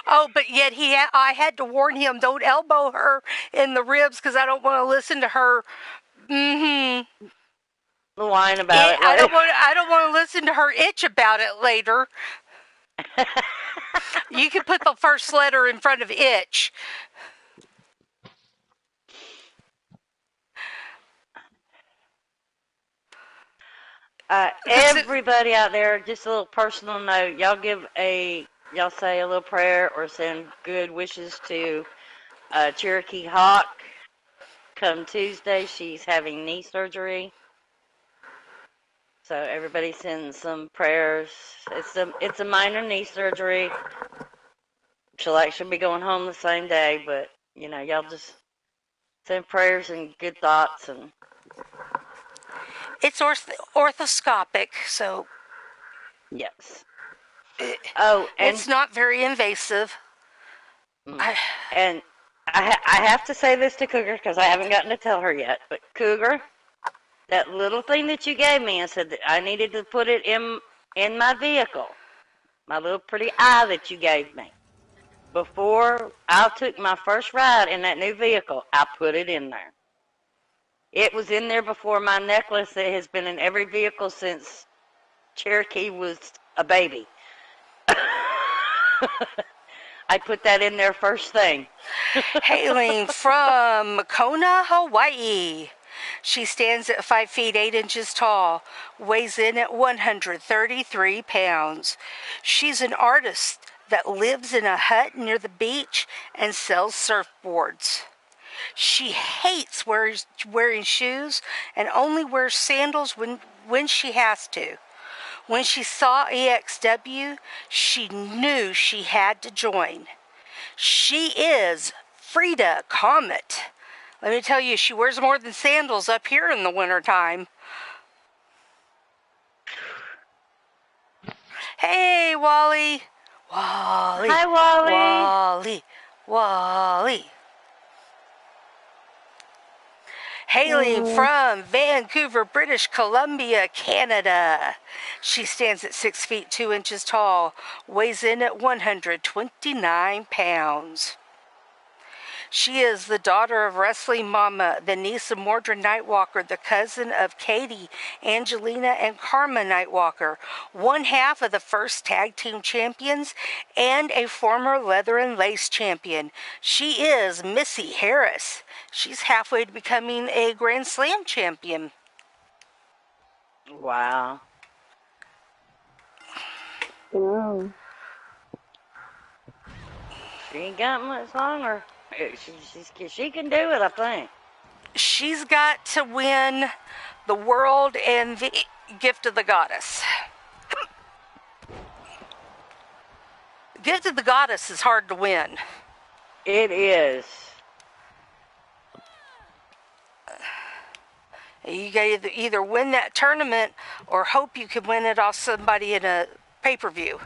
Oh, but yet I had to warn him, don't elbow her in the ribs because I don't want to listen to her.
Whine about it.
I don't want to listen to her itch about it later. You can put the first letter in front of itch.
Everybody out there, just a little personal note. Y'all say a little prayer or send good wishes to Cherokee Hawk. Come Tuesday, she's having knee surgery. So everybody send some prayers. It's a minor knee surgery. She'll actually be going home the same day, but y'all just send prayers and good thoughts and.
It's orthoscopic, so
Yes.
Oh, and it's not very invasive.
And I have to say this to Cougar because I haven't gotten to tell her yet. But Cougar, that little thing that you gave me and said that I needed to put it in my vehicle, my little pretty eye that you gave me. Before I took my first ride in that new vehicle, I put it in there. It was in there before my necklace that has been in every vehicle since Cherokee was a baby. I put that in there first thing.
Hailing from Kona, Hawaii. She stands at 5 feet 8 inches tall, weighs in at 133 pounds. She's an artist that lives in a hut near the beach and sells surfboards. She hates wearing shoes and only wears sandals when she has to. When she saw EXW, she knew she had to join. She is Frida Comet. Let me tell you, she wears more than sandals up here in the wintertime. Hey, Wally. Wally.
Hi, Wally.
Wally. Wally. Hailing from Vancouver, British Columbia, Canada. She stands at 6 feet 2 inches tall, weighs in at 129 pounds. She is the daughter of wrestling mama, the niece of Mordred Nightwalker, the cousin of Katie, Angelina, and Karma Nightwalker, one half of the first tag team champions, and a former leather and lace champion. She is Missy Harris. She's halfway to becoming a Grand Slam champion.
Wow.
Wow.
She ain't got much longer. She can do it, I think.
She's got to win the world and the Gift of the Goddess. Gift of the Goddess is hard to win.
It is.
You got to either win that tournament or hope you can win it off somebody in a pay-per-view.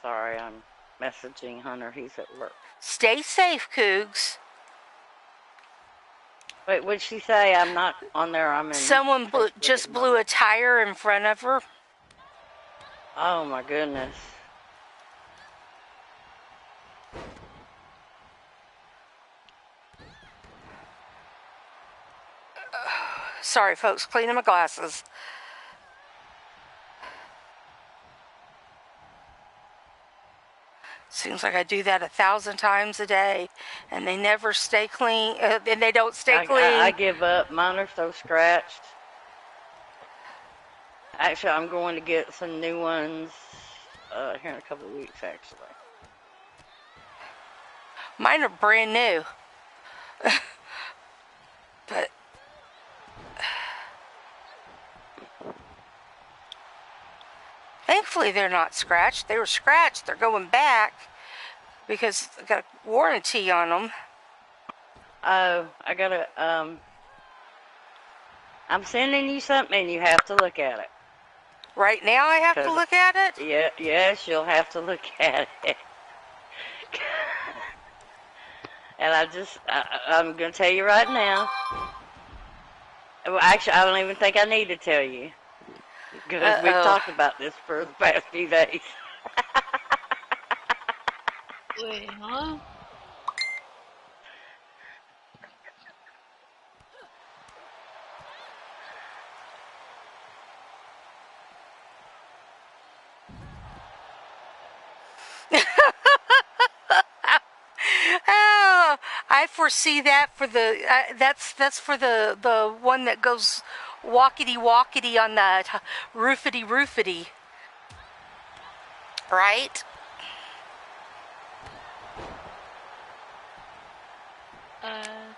Sorry, I'm messaging Hunter. He's at work.
Stay safe, Cougs.
Wait, what'd she say? I'm not on there. I'm in.
Someone just blew a tire in front of her.
Oh, my goodness.
Sorry, folks, cleaning my glasses. Seems like I do that 1,000 times a day, and they never stay clean, and they don't stay clean.
I give up. Mine are so scratched. Actually, I'm going to get some new ones here in a couple of weeks, actually.
Mine are brand new. But thankfully they're not scratched. They were scratched. They're going back because I got a warranty on them.
Oh, I gotta, I'm sending you something and you have to look at it.
Right now I have to look at it?
Yeah, yes, you'll have to look at it. And I'm going to tell you right now. Well, actually, I don't even think I need to tell you. Because we've talked about this for the past few days.
Wait, huh?
I foresee that for the that's for the one that goes walkity walkity on the roofity roofity, right?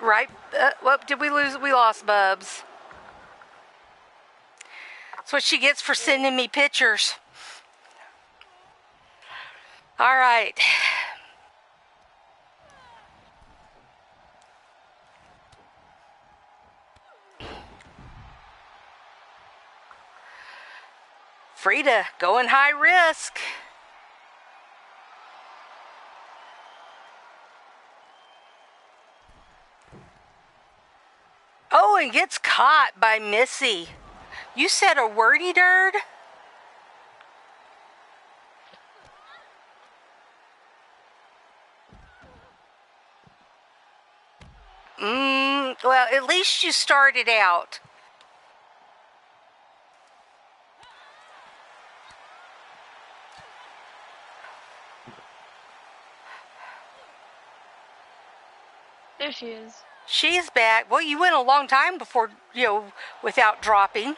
Right? What did we lose? We lost Bubs. That's what she gets for sending me pictures. All right. Frida going high risk. Oh, and gets caught by Missy. You said a wordy dirt? Well, at least you started out.
There she is.
She's back. Well, you went a long time before, without dropping.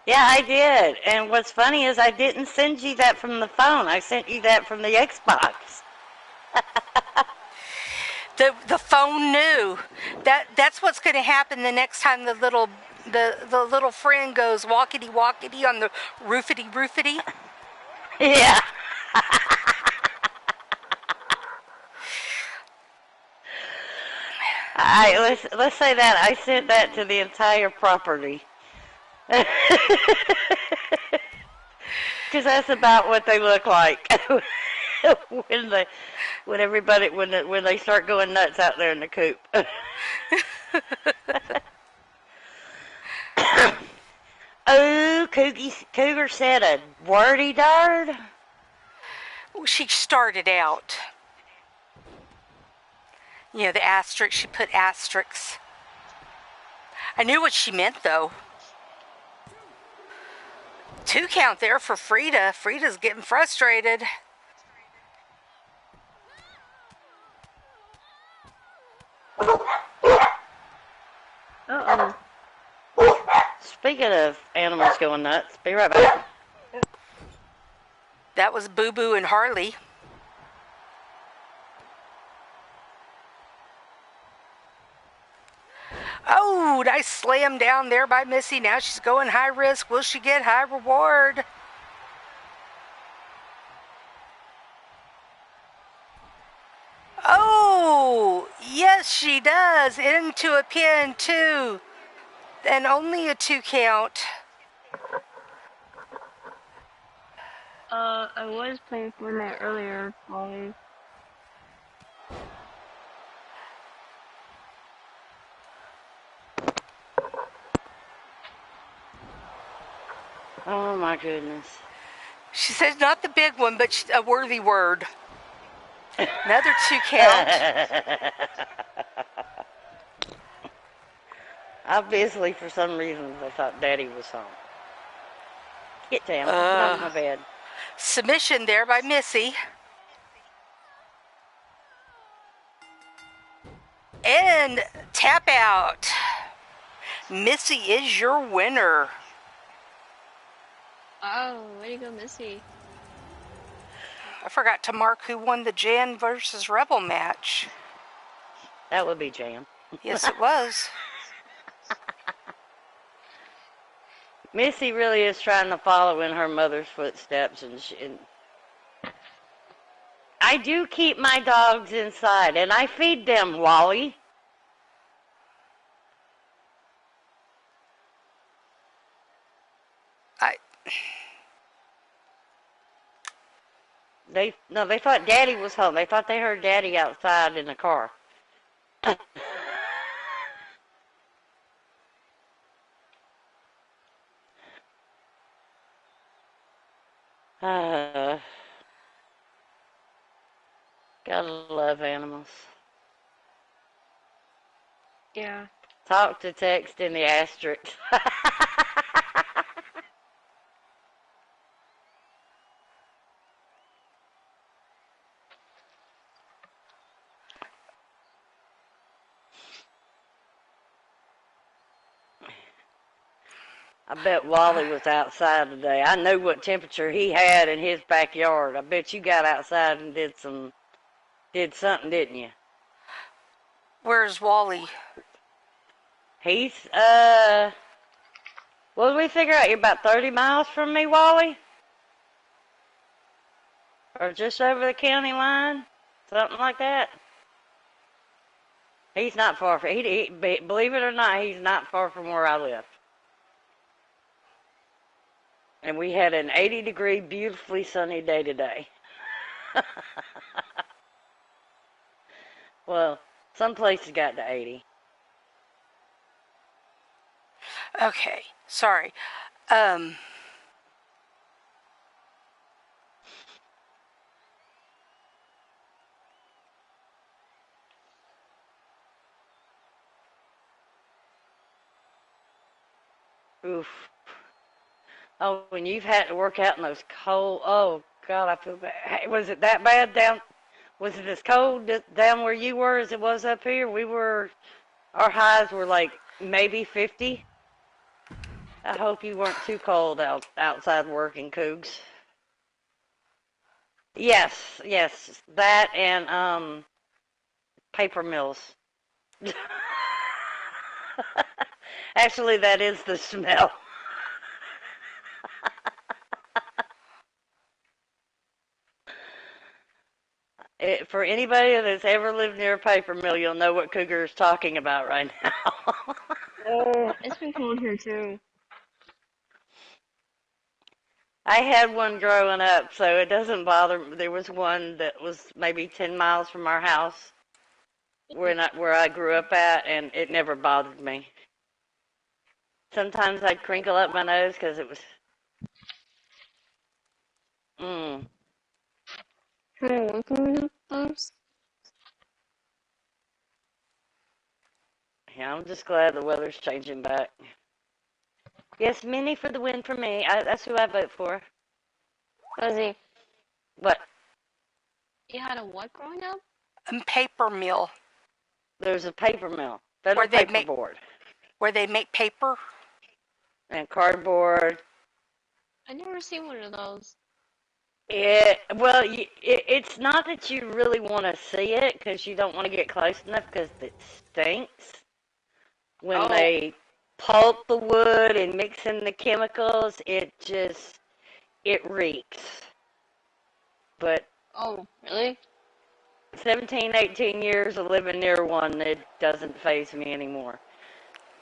Yeah, I did. And what's funny is I didn't send you that from the phone. I sent you that from the Xbox.
The phone knew. That's what's going to happen the next time the little friend goes walkity walkity on the roofity roofity.
Yeah. Let's say that I sent that to the entire property. Because that's about what they look like when they start going nuts out there in the coop. Oh, Cougar said a wordy dard.
She started out. The asterisk. She put asterisks. I knew what she meant though. 2 count there for Frida. Frida's getting frustrated.
Uh-oh.
Speaking of animals going nuts, be right back.
That was Boo Boo and Harley. Oh, nice slam down there by Missy. Now she's going high risk. Will she get high reward? Oh, yes, she does. Into a pin, too. And only a 2 count.
I was playing Fortnite earlier, Molly.
Oh my goodness.
She says not the big one, but a worthy word. Another 2 count.
Obviously, for some reason, they thought Daddy was home. Get down. Get off my bed.
Submission there by Missy. And tap out. Missy is your winner.
Oh, way to go, Missy.
I forgot to mark who won the Jan versus Rebel match.
That would be Jan.
Yes, it was.
Missy really is trying to follow in her mother's footsteps, and I do keep my dogs inside, and I feed them, Wally. They thought Daddy was home. They thought they heard Daddy outside in the car. Gotta love animals.
Yeah.
Talk to text in the asterisk. I bet Wally was outside today. I knew what temperature he had in his backyard. I bet you got outside and did something, didn't you?
Where's Wally?
He's what did we figure out? You're about 30 miles from me, Wally? Or just over the county line? Something like that? He's not far from, believe it or not, he's not far from where I live. And we had an 80-degree, beautifully sunny day today. Well, some places got to 80.
Okay, sorry.
Oof. Oh, when you've had to work out in those cold, oh, God, I feel bad. Hey, was it that bad down, was it as cold down where you were as it was up here? Our highs were like maybe 50. I hope you weren't too cold outside working, Cougs. Yes, that and paper mills. Actually, that is the smell. For anybody that's ever lived near a paper mill, you'll know what Cougar is talking about right now.
Oh, it's been cold here too.
I had one growing up, so it doesn't bother me. There was one that was maybe 10 miles from our house where I grew up at, and it never bothered me. Sometimes I'd crinkle up my nose because it was, mm.
Hey, what coming up, Pops?
Yeah, I'm just glad the weather's changing back. Yes, Minnie for the win for me. That's who I vote for.
Fuzzy,
What?
you had a what growing up?
Paper mill.
There's a paper mill. Federal
Where they
paper
make
board.
where they make paper.
And cardboard.
I never seen one of those.
It's not that you really want to see it because you don't want to get close enough because it stinks when
Oh,
they pulp the wood and mix in the chemicals. It reeks. But
oh, really?
17, 18 years of living near one, it doesn't faze me anymore.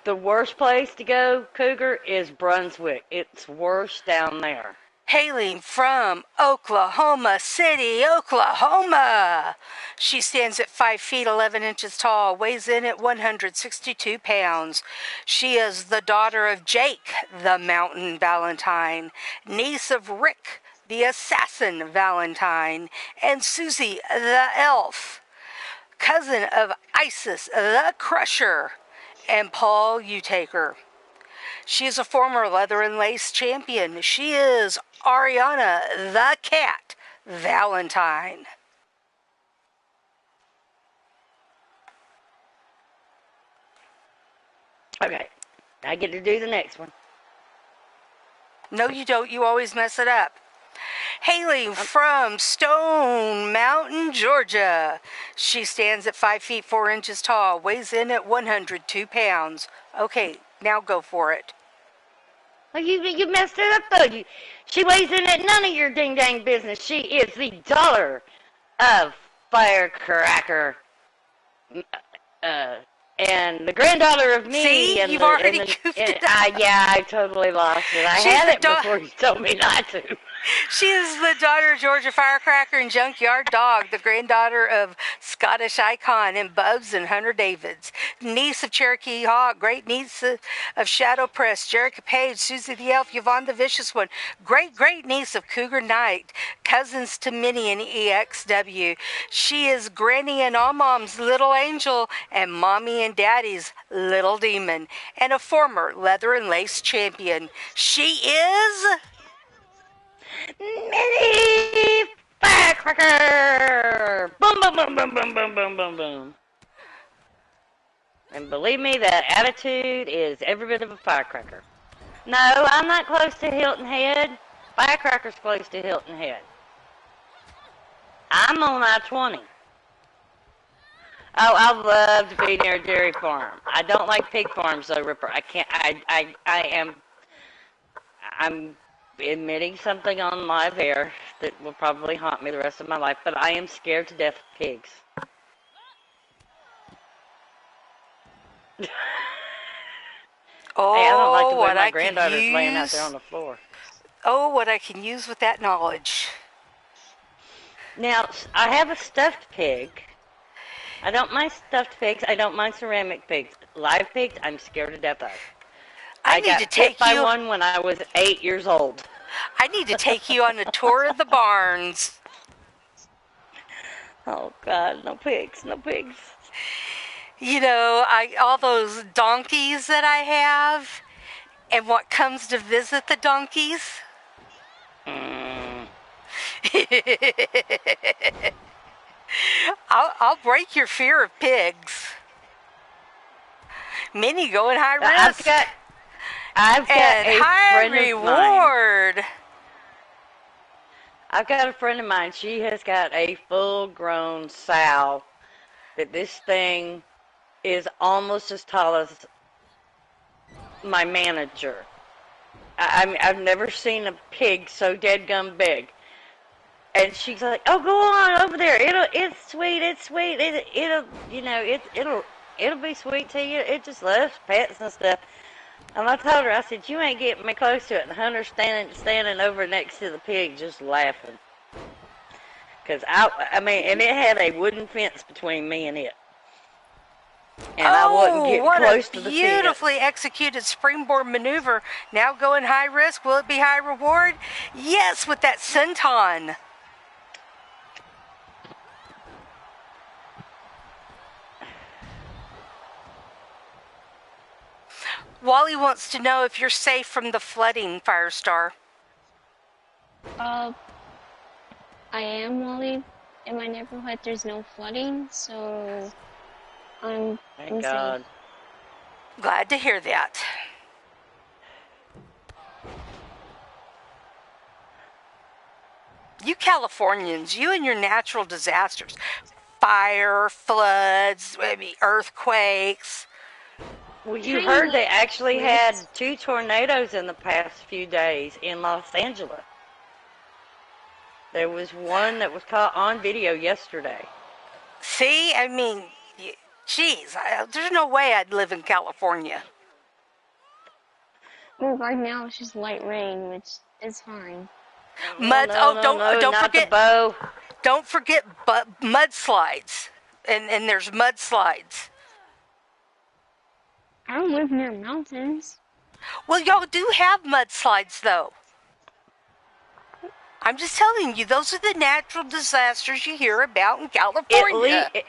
The worst place to go, Cougar, is Brunswick. It's worse down there.
Hailing from Oklahoma City, Oklahoma. She stands at 5 feet 11 inches tall, weighs in at 162 pounds. She is the daughter of Jake, the Mountain Valentine, niece of Rick, the Assassin Valentine, and Susie, the Elf, cousin of Isis, the Crusher, and Paul Utaker. She is a former leather and lace champion. She is Ariana the Cat Valentine.
Okay, I get to do the next one.
No, you don't. You always mess it up. Hailing from Stone Mountain, Georgia. She stands at 5 feet 4 inches tall, weighs in at 102 pounds. Okay, now go for it.
Well, you messed it up, though. She weighs in at none of your ding-dang business. She is the daughter of Firecracker. And the granddaughter of me.
See,
and
you've
the,
already
and the,
goofed
and
it up.
I totally lost it. I
She's
had
the
it before you told me not to.
She is the daughter of Georgia Firecracker and Junkyard Dog, the granddaughter of Scottish Icon and Bubs and Hunter Davids, niece of Cherokee Hawk, great niece of Shadow Press, Jerica Page, Susie the Elf, Yvonne the Vicious One, great niece of Cougar Knight, cousins to Minnie and EXW. She is Granny and Mom's little angel and Mommy and Daddy's little demon, and a former leather and lace champion. She is
Mini Firecracker! Boom, boom, boom, boom, boom, boom, boom, boom, boom. And believe me, that attitude is every bit of a firecracker. No, I'm not close to Hilton Head. Firecracker's close to Hilton Head. I'm on I-20. Oh, I love to be near a dairy farm. I don't like pig farms though, Ripper. I can't. I'm admitting something on live air that will probably haunt me the rest of my life, but I am scared to death of pigs. Hey, I don't like the
Oh,
way
what
my
I could
granddaughter's laying out there on
use.
the floor.
Oh, what I can use with that knowledge.
Now, I have a stuffed pig. I don't mind stuffed pigs. I don't mind ceramic pigs. Live pigs, I'm scared to death of.
I
I
need
got
to
bit
take
by
you.
one when I was 8 years old.
I need to take you on a tour of the barns.
Oh, God, no pigs, no pigs.
You know, all those donkeys that I have, and what comes to visit the donkeys.
Mm.
I'll break your fear of pigs. Many go in high
I've
risk
got, I've got
and
a
high
friend of mine.
reward.
I've got a friend of mine. She has got a full-grown sow that this thing is almost as tall as my manager. I've never seen a pig so dead-gum big. And she's like, "Oh, go on over there. It's sweet. It's sweet. It'll be sweet to you. It just loves pets and stuff." And I told her, I said, "You ain't getting me close to it." And Hunter's standing over next to the pig, just laughing. Cause I mean, and it had a wooden fence between me and it, and I wasn't
Oh,
getting
what a
close to the
beautifully
fence.
executed springboard maneuver. Now going high risk. Will it be high reward? Yes, with that senton. Wally wants to know if you're safe from the flooding, Firestar.
Uh, I am Wally. In my neighborhood, there's no flooding, so I'm
Thank
safe.
God.
Glad to hear that. You Californians, you and your natural disasters, fire, floods, maybe earthquakes.
Well, you
Tiny
heard they actually had
quakes.
2 tornadoes in the past few days in Los Angeles. There was one that was caught on video yesterday.
See, I mean, geez, there's no way I'd live in California.
Well, right now it's just light rain, which is fine.
Oh,
Mud.
no,
Oh,
no, no,
don't
not the
forget,
bow.
don't forget, mudslides. And there's mudslides.
I don't live near mountains.
Well, y'all do have mudslides, though. I'm just telling you, those are the natural disasters you hear about in
At
California.
least,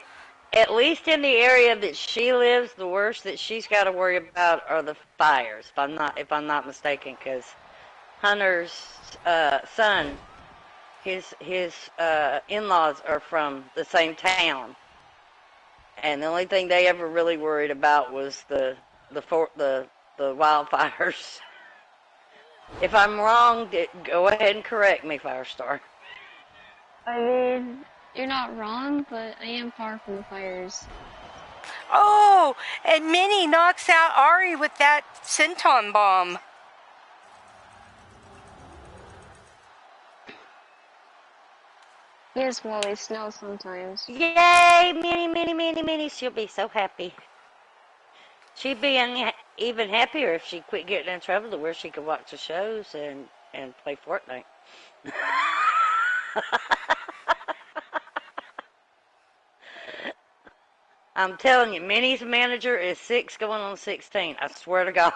at least in the area that she lives, the worst that she's got to worry about are the fires. If I'm not mistaken, because Hunter's son, his in-laws are from the same town, and the only thing they ever really worried about was the wildfires. If I'm wrong, go ahead and correct me, Firestar.
I mean, you're not wrong, but I am far from the fires.
Oh, and Minnie knocks out Ari with that senton bomb.
Yes, Wally, snows sometimes.
Yay, Minnie, she'll be so happy. She'd be even happier if she quit getting in trouble to where she could watch the shows and play Fortnite. I'm telling you, Minnie's manager is 6 going on 16. I swear to God.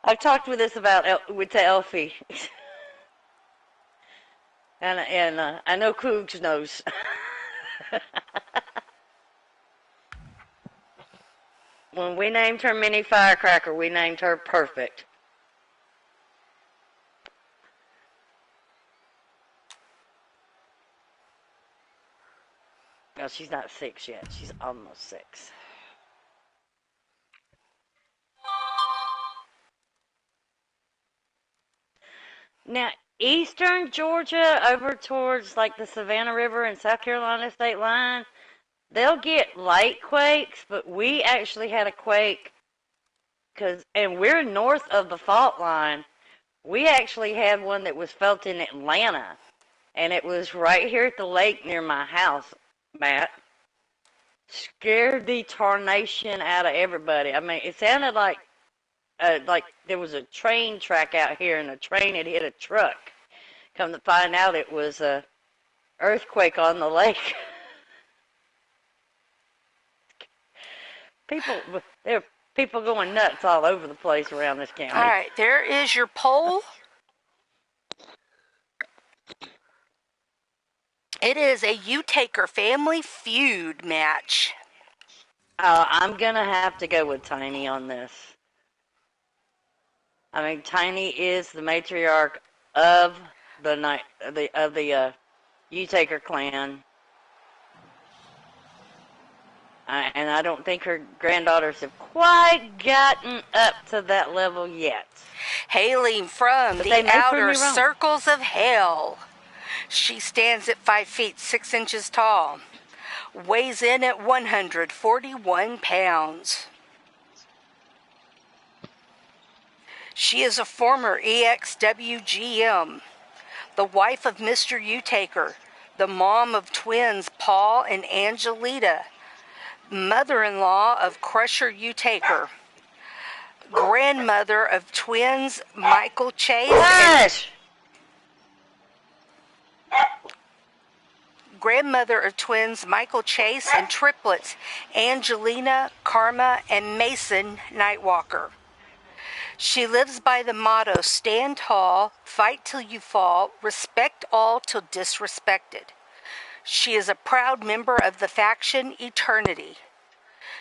I've talked with this with Elfie. and I know Cougs knows. When we named her Minnie Firecracker, we named her Perfect. No, she's not 6 yet. She's almost 6. Now, eastern Georgia, over towards like the Savannah River and South Carolina state line, they'll get light quakes, but we actually had a quake and we're north of the fault line. We actually had one that was felt in Atlanta, and it was right here at the lake near my house, Matt. Scared the tarnation out of everybody. I mean, it sounded like there was a train track out here, and a train had hit a truck. Come to find out, it was a earthquake on the lake. People, there are people going nuts all over the place around this county.
All right, there is your poll. It is a U-Taker Family Feud match.
I'm gonna have to go with Tiny on this. I mean, Tiny is the matriarch of the U-Taker clan, and I don't think her granddaughters have quite gotten up to that level yet.
Hailing from
But they
the
may prove
outer
me wrong.
circles of hell, she stands at 5 feet 6 inches tall, weighs in at 141 pounds. She is a former EXW GM, the wife of Mr. U-Taker, the mom of twins Paul and Angelita, mother-in-law of Crusher U-Taker, grandmother of twins Michael Chase
Hush!
grandmother of twins Michael Chase and triplets Angelina, Karma, and Mason Nightwalker. She lives by the motto, stand tall, fight till you fall, respect all till disrespected. She is a proud member of the faction Eternity.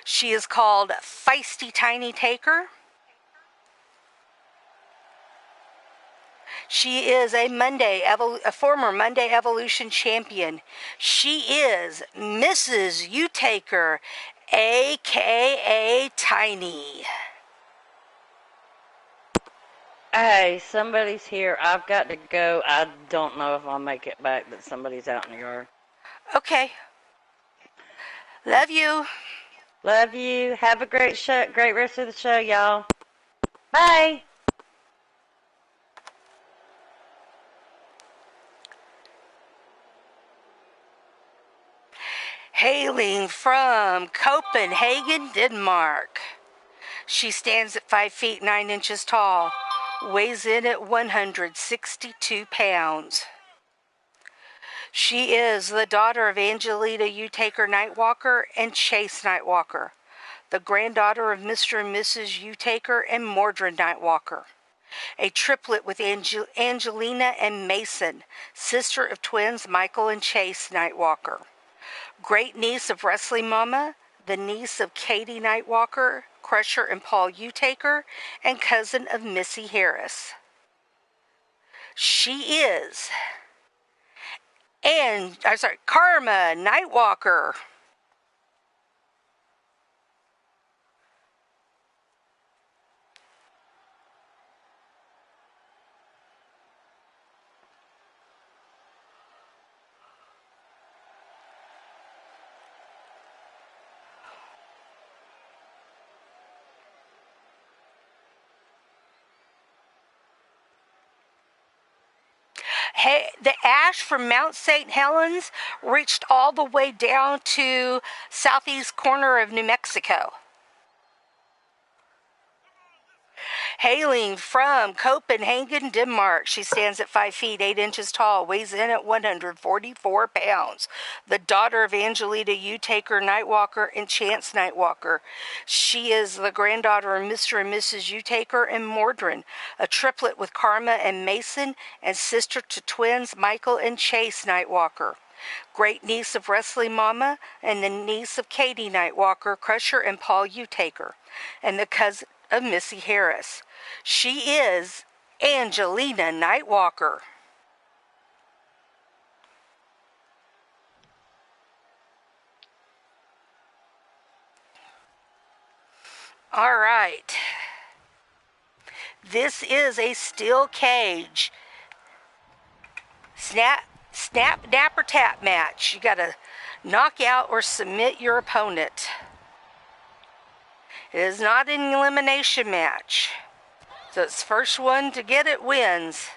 She is called Feisty Tiny Taker. She is a former Monday Evolution champion. She is Mrs. U-Taker, a.k.a. Tiny.
Hey, somebody's here. I've got to go. I don't know if I'll make it back, but somebody's out in the yard.
Okay. Love you.
Love you. Have a great rest of the show, y'all. Bye.
Hailing from Copenhagen, Denmark. She stands at 5 feet 9 inches tall, weighs in at 162 pounds. She is the daughter of Angelita U-Taker Nightwalker and Chase Nightwalker, the granddaughter of Mr. and Mrs. U-Taker and Mordred Nightwalker, a triplet with Angelina and Mason, sister of twins Michael and Chase Nightwalker, great niece of Wrestling Mama, the niece of Katie Nightwalker, Crusher and Paul U-Taker, and cousin of Missy Harris. She is Karma Nightwalker. Hey, the ash from Mount St. Helens reached all the way down to southeast corner of New Mexico. Hailing from Copenhagen, Denmark, she stands at 5 feet 8 inches tall, weighs in at 144 pounds. The daughter of Angelita U-Taker Nightwalker and Chance Nightwalker. She is the granddaughter of Mr. and Mrs. U-Taker and Mordred, a triplet with Karma and Mason, and sister to twins Michael and Chase Nightwalker. Great niece of Wrestling Mama and the niece of Katie Nightwalker, Crusher, and Paul U-Taker, and the cousin of Missy Harris. She is Angelina Nightwalker. All right. This is a steel cage. Snap, nap, or tap match. You got to knock out or submit your opponent. It is not an elimination match. So it's first one to get it wins.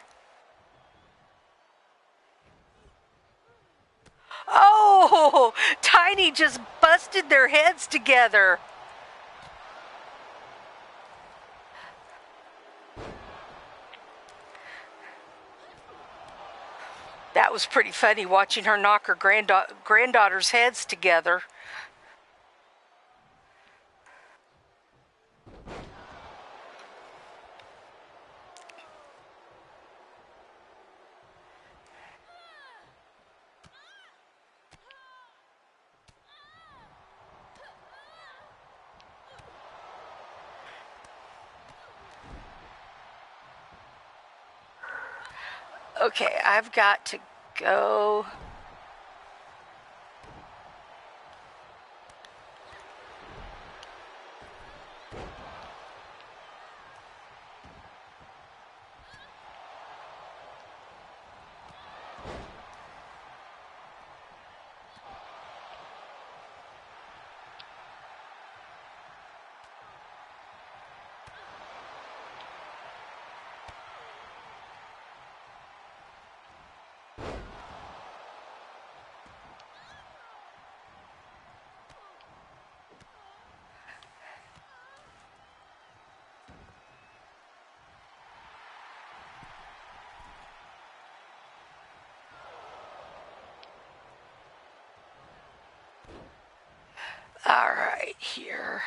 Oh, Tiny just busted their heads together. That was pretty funny watching her knock her granddaughter's heads together. Okay, I've got to go. All right, here.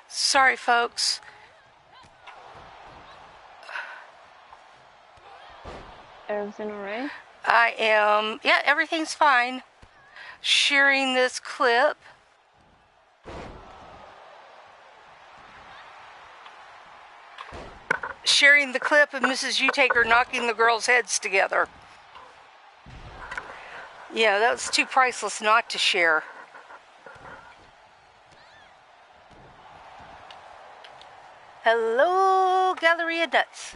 Sorry, folks.
Everything alright?
Yeah, everything's fine. Sharing this clip. Sharing the clip of Mrs. Utaker knocking the girls' heads together. Yeah, that was too priceless not to share. Hello, Galleria Nuts.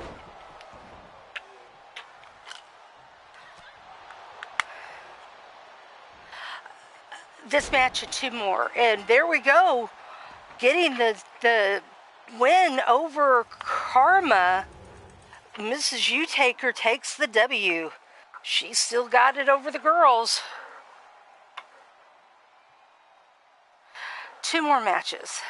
This match and two more. And there we go. Getting the win over Karma. Mrs. Utaker takes the W. She still got it over the girls. Two more matches.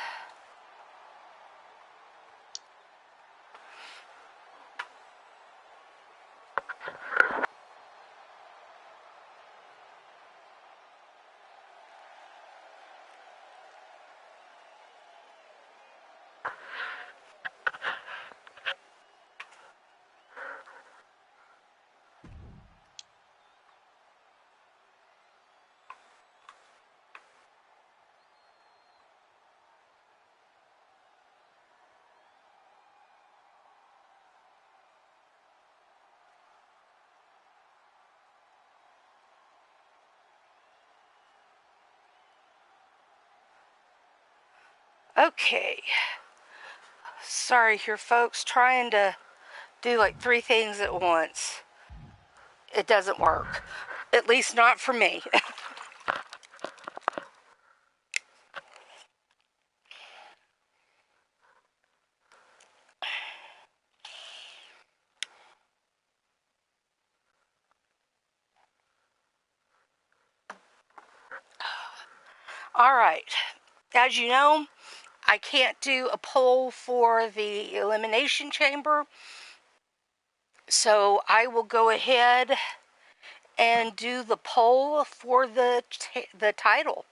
Okay. Sorry here, folks. Trying to do like three things at once. It doesn't work. At least not for me. All right. As you know, I can't do a poll for the Elimination Chamber. So I will go ahead and do the poll for the title.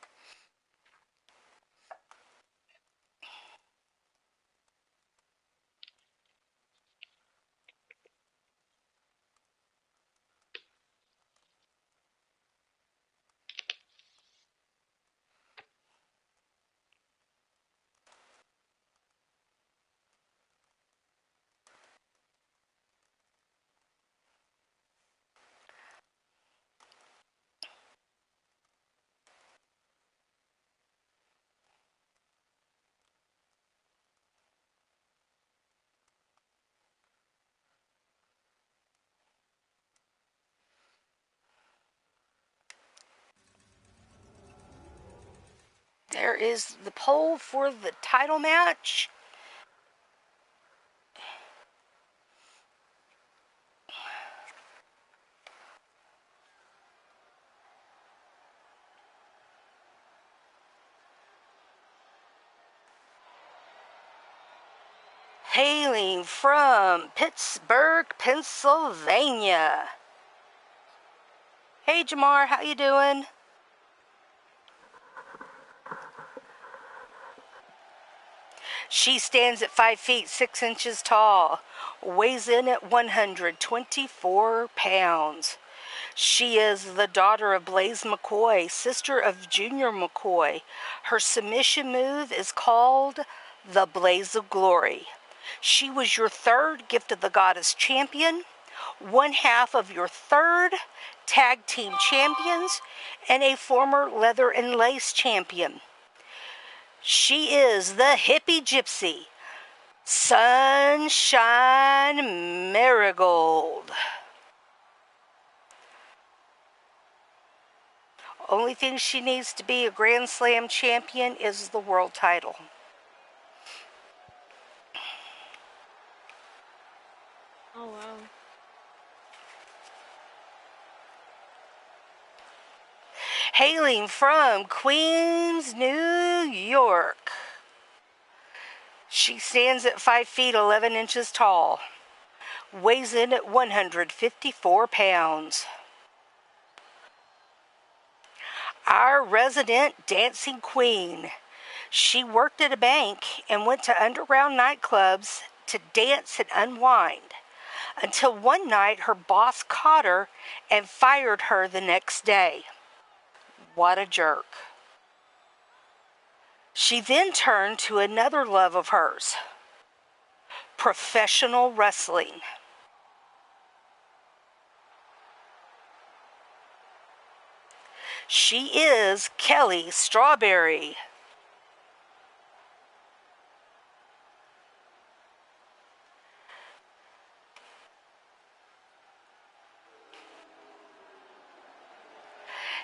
There is the poll for the title match. Hailing from Pittsburgh, Pennsylvania. Hey Jamar, how you doing? She stands at 5 feet 6 inches tall, weighs in at 124 pounds. She is the daughter of Blaze McCoy, sister of Junior McCoy. Her submission move is called the Blaze of Glory. She was your third Gift of the Goddess champion, one half of your third tag team champions, and a former leather and lace champion. She is the hippie gypsy, Sunshine Marigold. Only thing she needs to be a Grand Slam champion is the world title.
Oh, wow.
Hailing from Queens, New York. She stands at 5 feet 11 inches tall, weighs in at 154 pounds. Our resident dancing queen. She worked at a bank and went to underground nightclubs to dance and unwind, until one night her boss caught her and fired her the next day. What a jerk. She then turned to another love of hers, professional wrestling. She is Kelly Strawberry.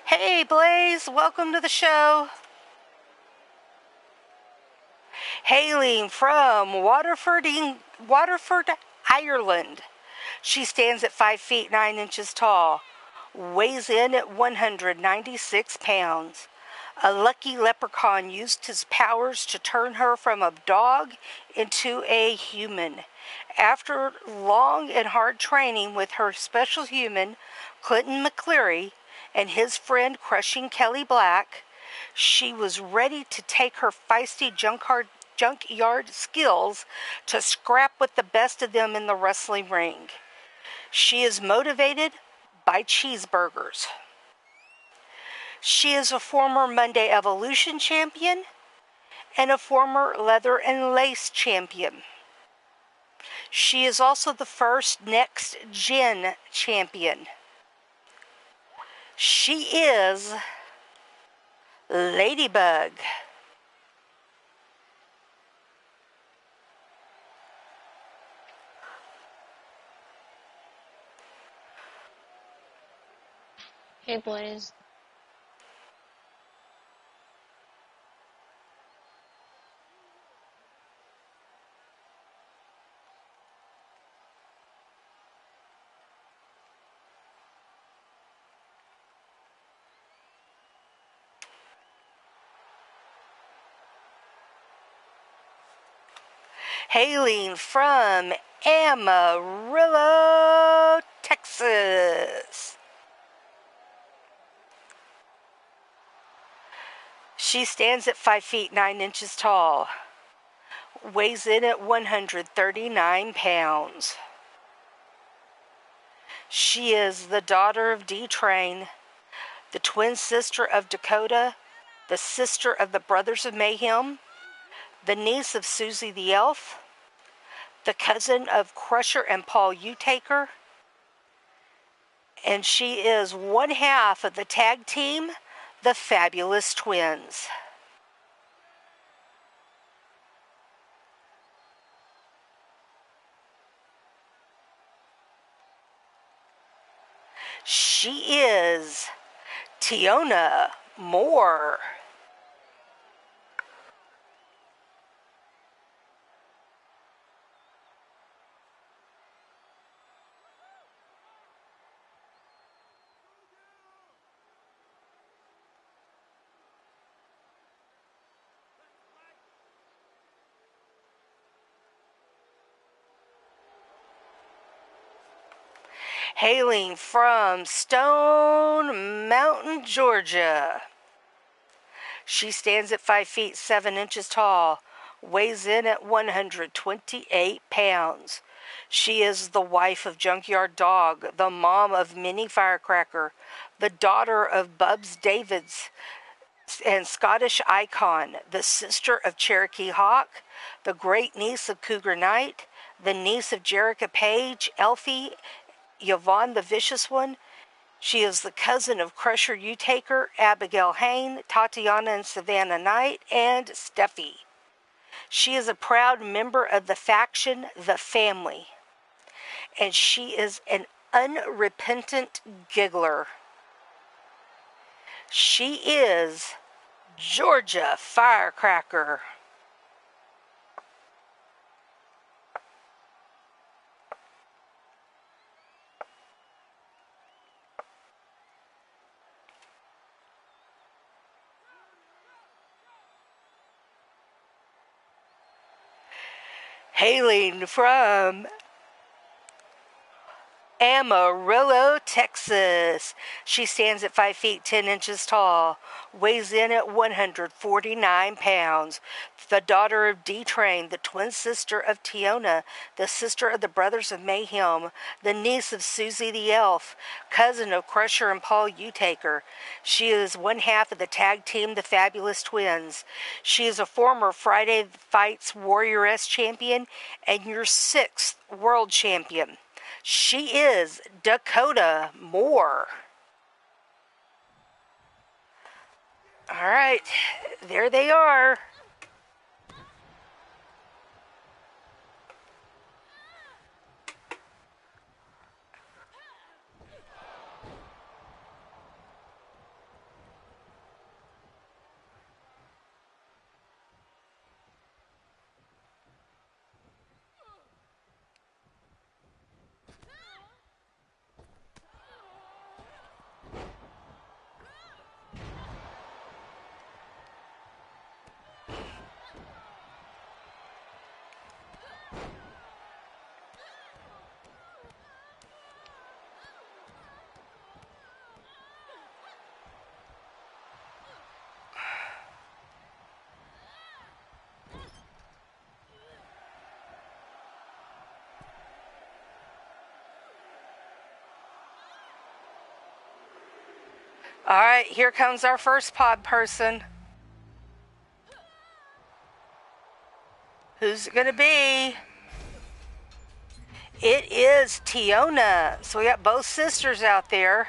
Hey Blaze, welcome to the show. Hailing from Waterford, Ireland. She stands at 5 feet 9 inches tall, weighs in at 196 pounds. A lucky leprechaun used his powers to turn her from a dog into a human. After long and hard training with her special human, Clinton McCleary, and his friend Crushing Kelly Black, she was ready to take her feisty junkyard skills to scrap with the best of them in the wrestling ring. She is motivated by cheeseburgers. She is a former Monday Evolution champion and a former Leather and Lace champion. She is also the first Next Gen champion. She is Ladybug.
Hey, Blaze.
Hailing from Amarillo, Texas. She stands at 5 feet 9 inches tall, weighs in at 139 pounds. She is the daughter of D-Train, the twin sister of Dakota, the sister of the Brothers of Mayhem, the niece of Susie the Elf, the cousin of Crusher and Paul Utaker, and she is one half of the tag team, the Fabulous Twins. She is Tiona Moore. Hailing from Stone Mountain, Georgia. She stands at 5 feet 7 inches tall, weighs in at 128 pounds. She is the wife of Junkyard Dog, the mom of Minnie Firecracker, the daughter of Bubs Davids and Scottish Icon, the sister of Cherokee Hawk, the great niece of Cougar Knight, the niece of Jerica Page, Elfie, Yvonne the Vicious One. She is the cousin of Crusher U-Taker, Abigail Hain, Tatiana and Savannah Knight, and Steffi. She is a proud member of the faction, The Family. And she is an unrepentant giggler. She is Georgia Firecracker. Hailing from Amarillo, Texas. She stands at 5 feet 10 inches tall, weighs in at 149 pounds. The daughter of D-Train, the twin sister of Tiona, the sister of the Brothers of Mayhem, the niece of Susie the Elf, cousin of Crusher and Paul U-Taker. She is one half of the tag team, the Fabulous Twins. She is a former Friday Fights Warrioress champion and your 6th world champion. She is Dakota Moore. All right, there they are. All right, here comes our first pod person. Who's it going to be? It is Tiona. So we got both sisters out there.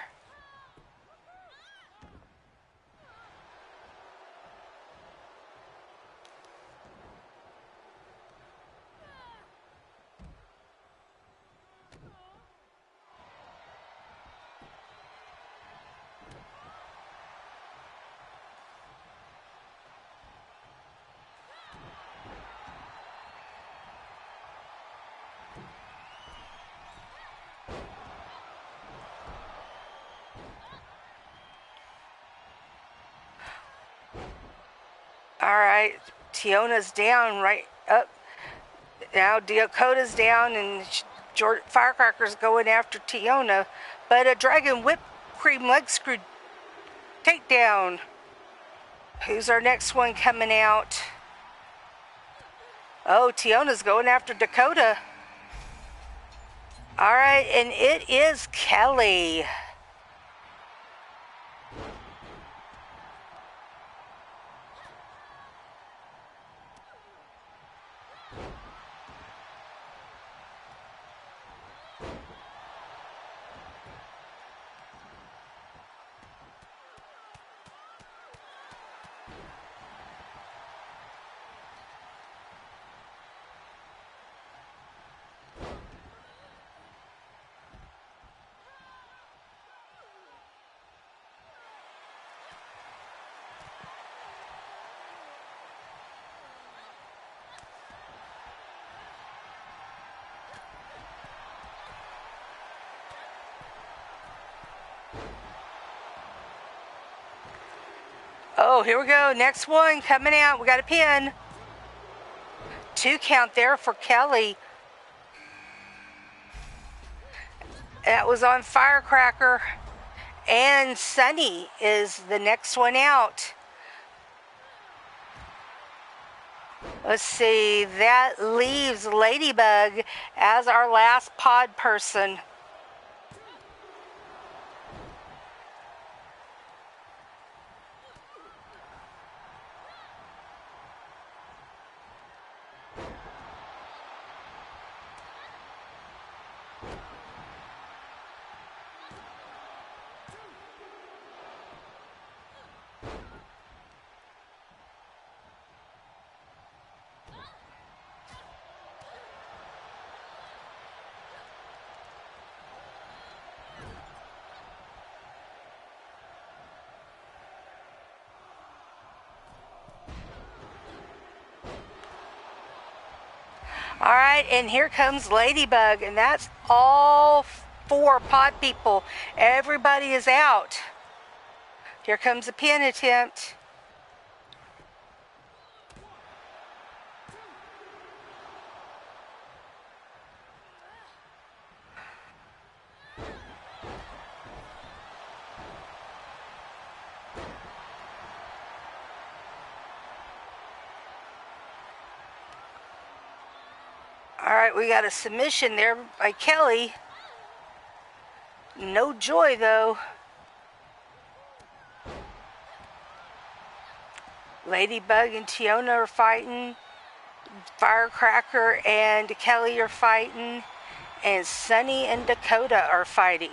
All right, Tiona's down right up. Now Dakota's down and Firecracker's going after Tiona. But a Dragon Whip Cream Leg Screw takedown. Who's our next one coming out? Oh, Tiona's going after Dakota. All right, and it is Kelly. Oh, here we go. Next one coming out. We got a pin. 2 count there for Kelly. That was on Firecracker. And Sunny is the next one out. Let's see, that leaves Ladybug as our last pod person. All right, and here comes Ladybug, and that's all 4 pod people. Everybody is out. Here comes a pin attempt. All right, we got a submission there by Kelly. No joy, though. Ladybug and Tiona are fighting. Firecracker and Kelly are fighting. And Sunny and Dakota are fighting.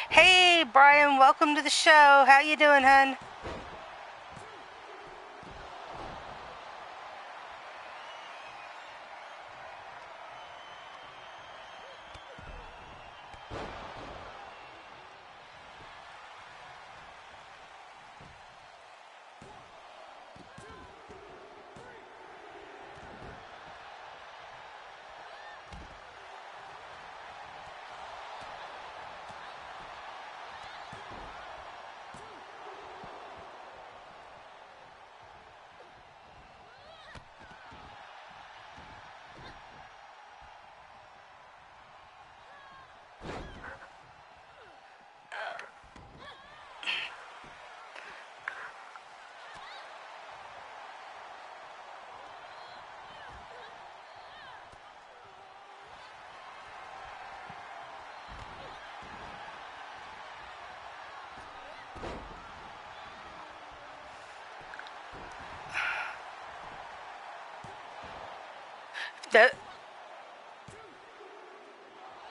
Hey, Brian, welcome to the show. How you doing, hun?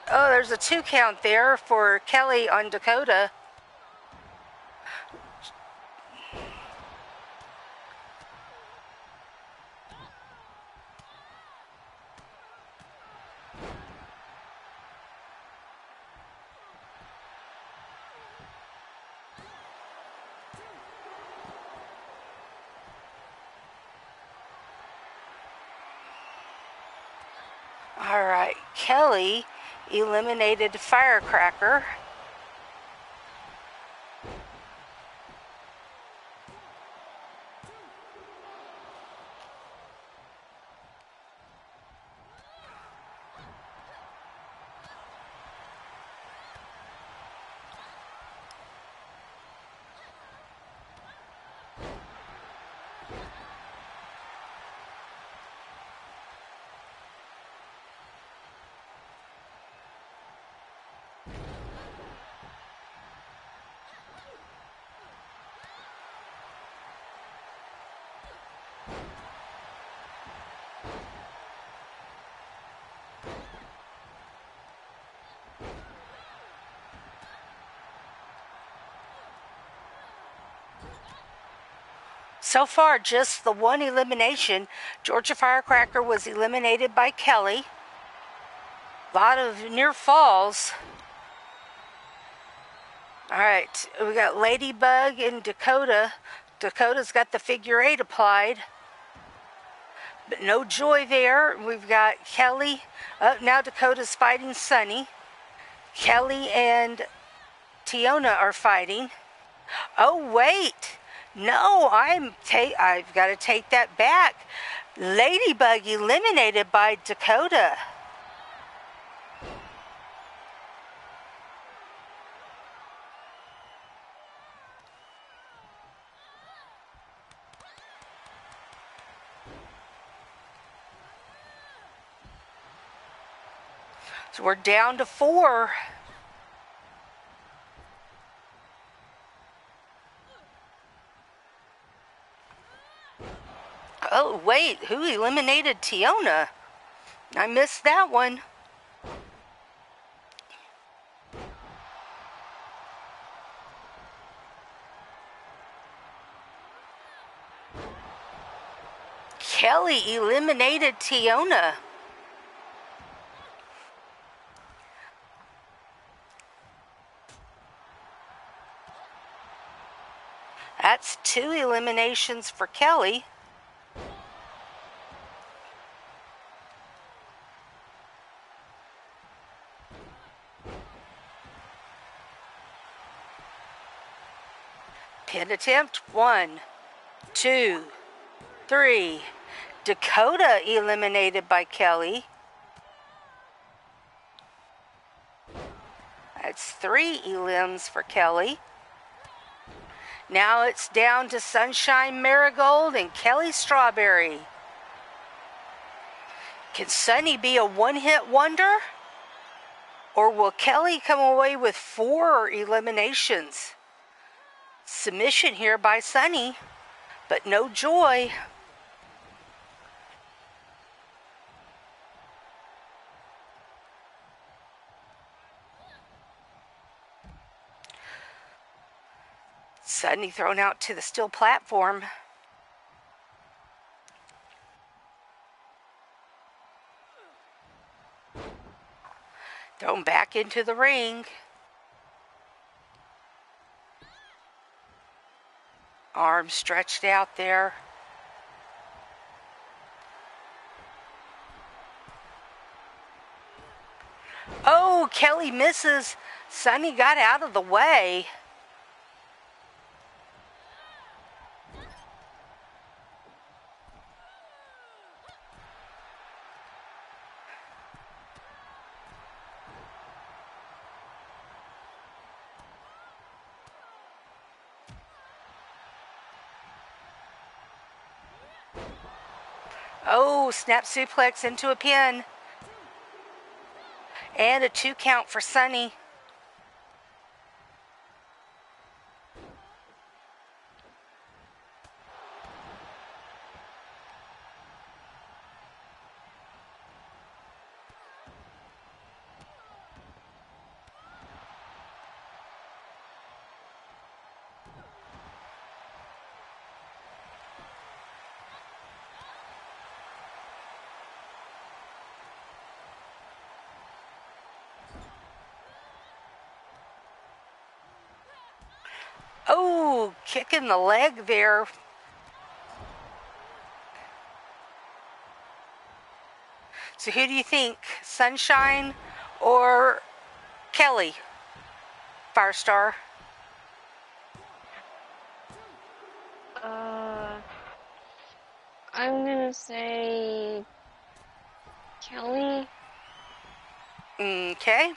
Oh, there's a 2 count there for Kelly on Dakota. All right, Kelly eliminated Firecracker. So far, just the one elimination. Georgia Firecracker was eliminated by Kelly. A lot of near falls. All right, we got Ladybug and Dakota. Dakota's got the figure 8 applied. But no joy there. We've got Kelly. Now Dakota's fighting Sunny. Kelly and Tiona are fighting. Oh, wait. No, I've got to take that back. Ladybug eliminated by Dakota. So we're down to 4. Oh, wait, who eliminated Tiona? I missed that one. Kelly eliminated Tiona. That's 2 eliminations for Kelly. Pin attempt 1, 2, 3. Dakota eliminated by Kelly. That's 3 elims for Kelly. Now it's down to Sunshine Marigold and Kelly Strawberry. Can Sunny be a one-hit wonder? Or will Kelly come away with 4 eliminations? Submission here by Sunny, but no joy. Sunny thrown out to the steel platform. Thrown back into the ring. Arms stretched out there. Oh, Kelly misses. Sunny got out of the way. Oh, snap suplex into a pin. And a 2 count for Sunny. Oh, kicking the leg there. So who do you think? Sunshine or Kelly? Firestar.
I'm gonna say Kelly.
Okay.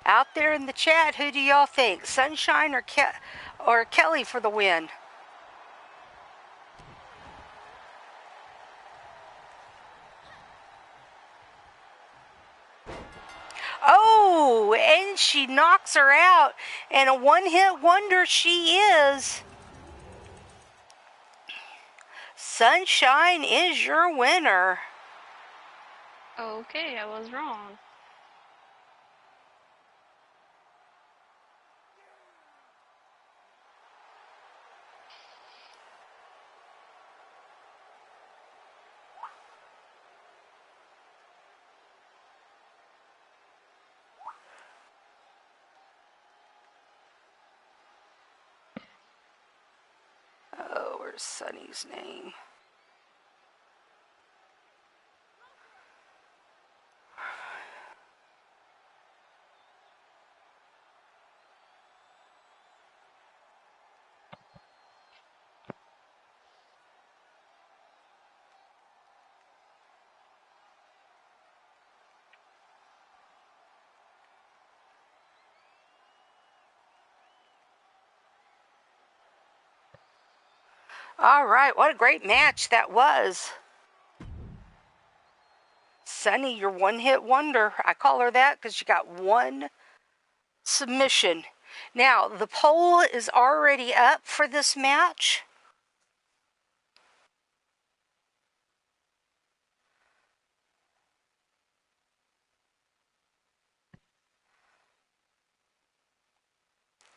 Out there in the chat, who do y'all think? Sunshine or Kelly for the win? Oh, and she knocks her out. And a one-hit wonder she is. Sunshine is your winner.
Okay, I was wrong.
Oh, where's Sunny's name? All right, what a great match that was. Sunny, your one-hit wonder. I call her that because you got one submission. Now, the poll is already up for this match.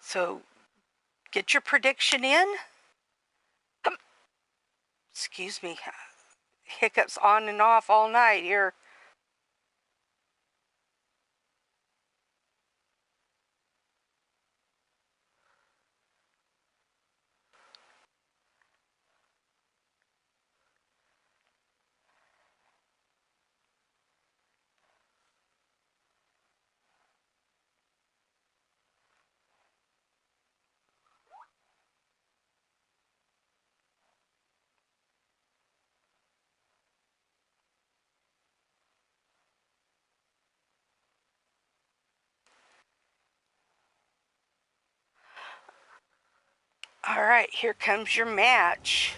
So, get your prediction in. Excuse me. Hiccups on and off all night here. All right, here comes your match.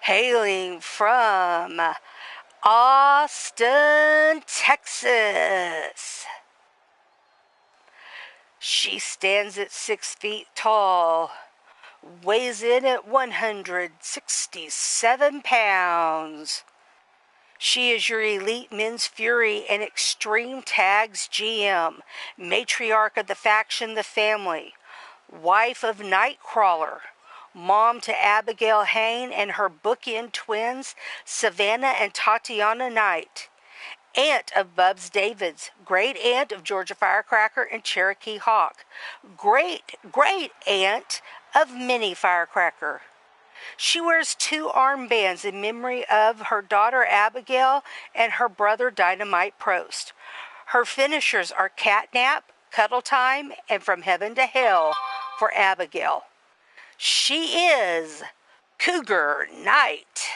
Hailing from Austin, Texas. She stands at 6 feet tall, weighs in at 167 pounds. She is your elite men's fury and extreme tags GM, matriarch of the faction, the family, wife of Nightcrawler, mom to Abigail Hain and her bookend twins, Savannah and Tatiana Knight, aunt of Bubs Davids, great aunt of Georgia Firecracker and Cherokee Hawk, great aunt of Minnie Firecracker. She wears 2 armbands in memory of her daughter Abigail and her brother Dynamite Prost. Her finishers are Catnap, Cuddle Time, and From Heaven to Hell for Abigail. She is Cougar Knight.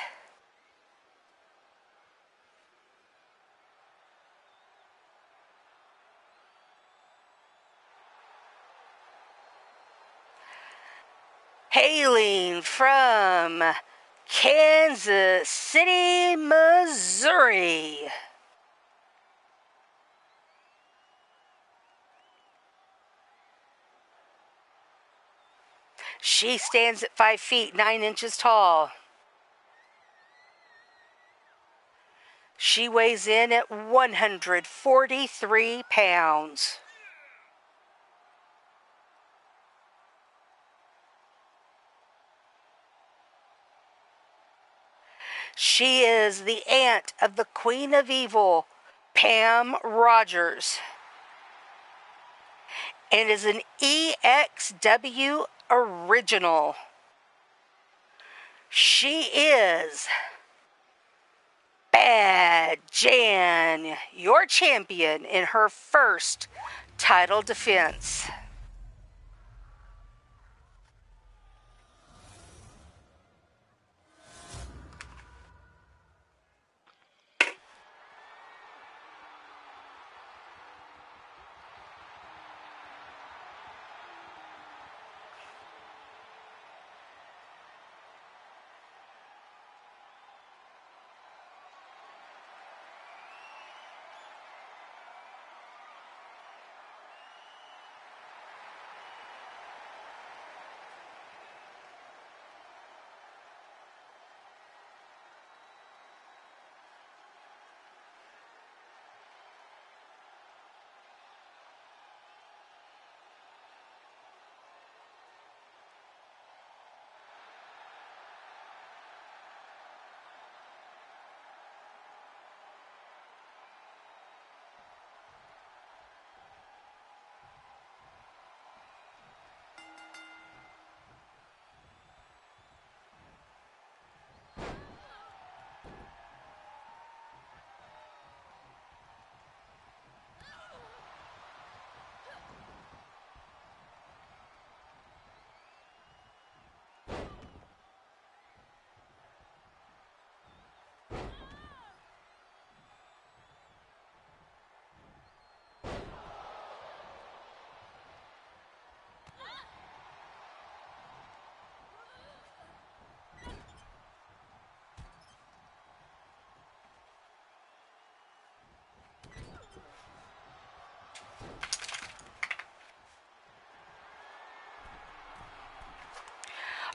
Hailing from Kansas City, Missouri. She stands at 5 feet 9 inches tall. She weighs in at 143 pounds. She is the aunt of the Queen of Evil, Pam Rogers, and is an EXW original. She is Bad Jan, your champion in her first title defense.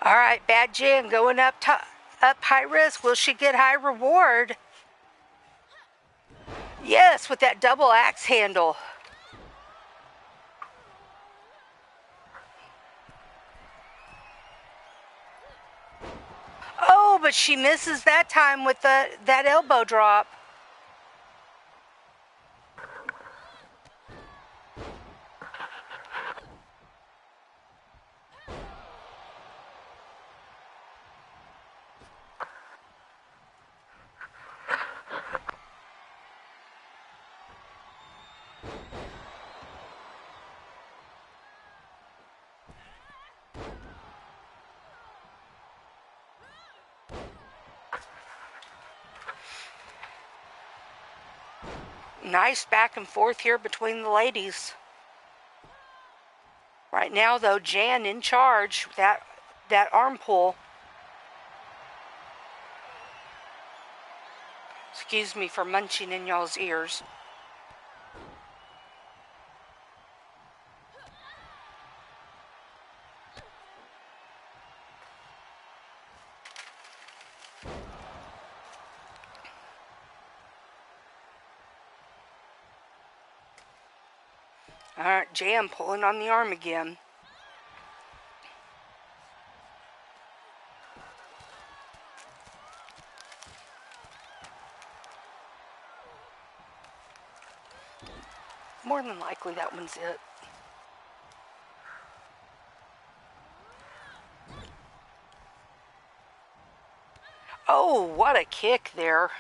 All right, Bad Jan going up high risk. Will she get high reward? Yes, with that double axe handle. Oh, but she misses that time with that elbow drop. Nice back and forth here between the ladies. Right now, though, Jan in charge. That arm pull. Excuse me for munching in y'all's ears. All right, Jan pulling on the arm again. More than likely, that one's it. Oh, what a kick there.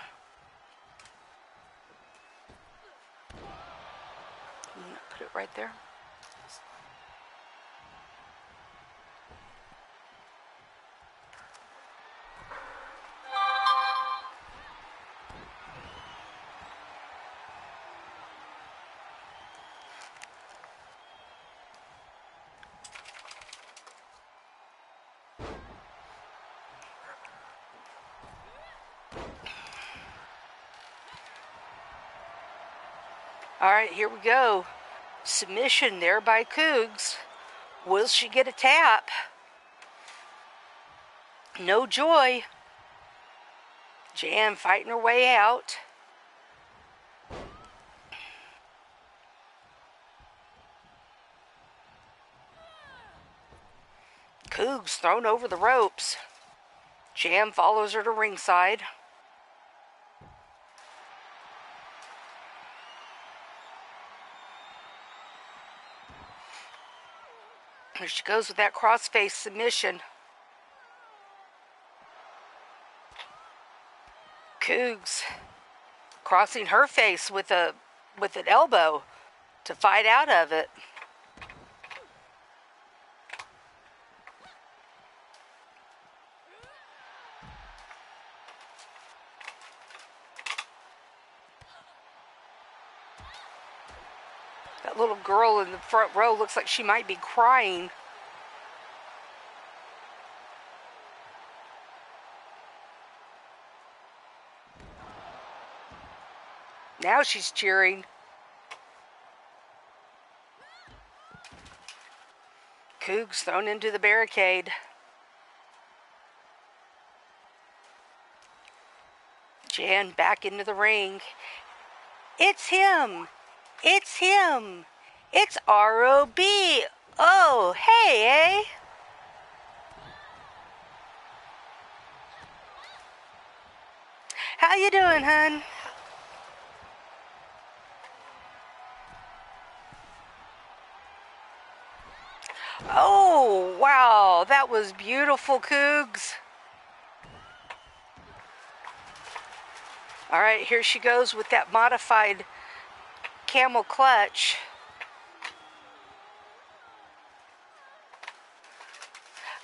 Put it right there. All right, here we go. Submission there by Cougs. Will she get a tap? No joy. Jan fighting her way out. Cougs thrown over the ropes. Jan follows her to ringside. There she goes with that crossface submission. Cougs crossing her face with an elbow to fight out of it. That little girl in the front row looks like she might be crying. Now she's cheering. Cougs thrown into the barricade. Jan back into the ring. It's him. It's him. It's R.O.B. Oh, hey, eh? How you doing, hun? Oh, wow. That was beautiful, Cougs. All right, here she goes with that modified camel clutch.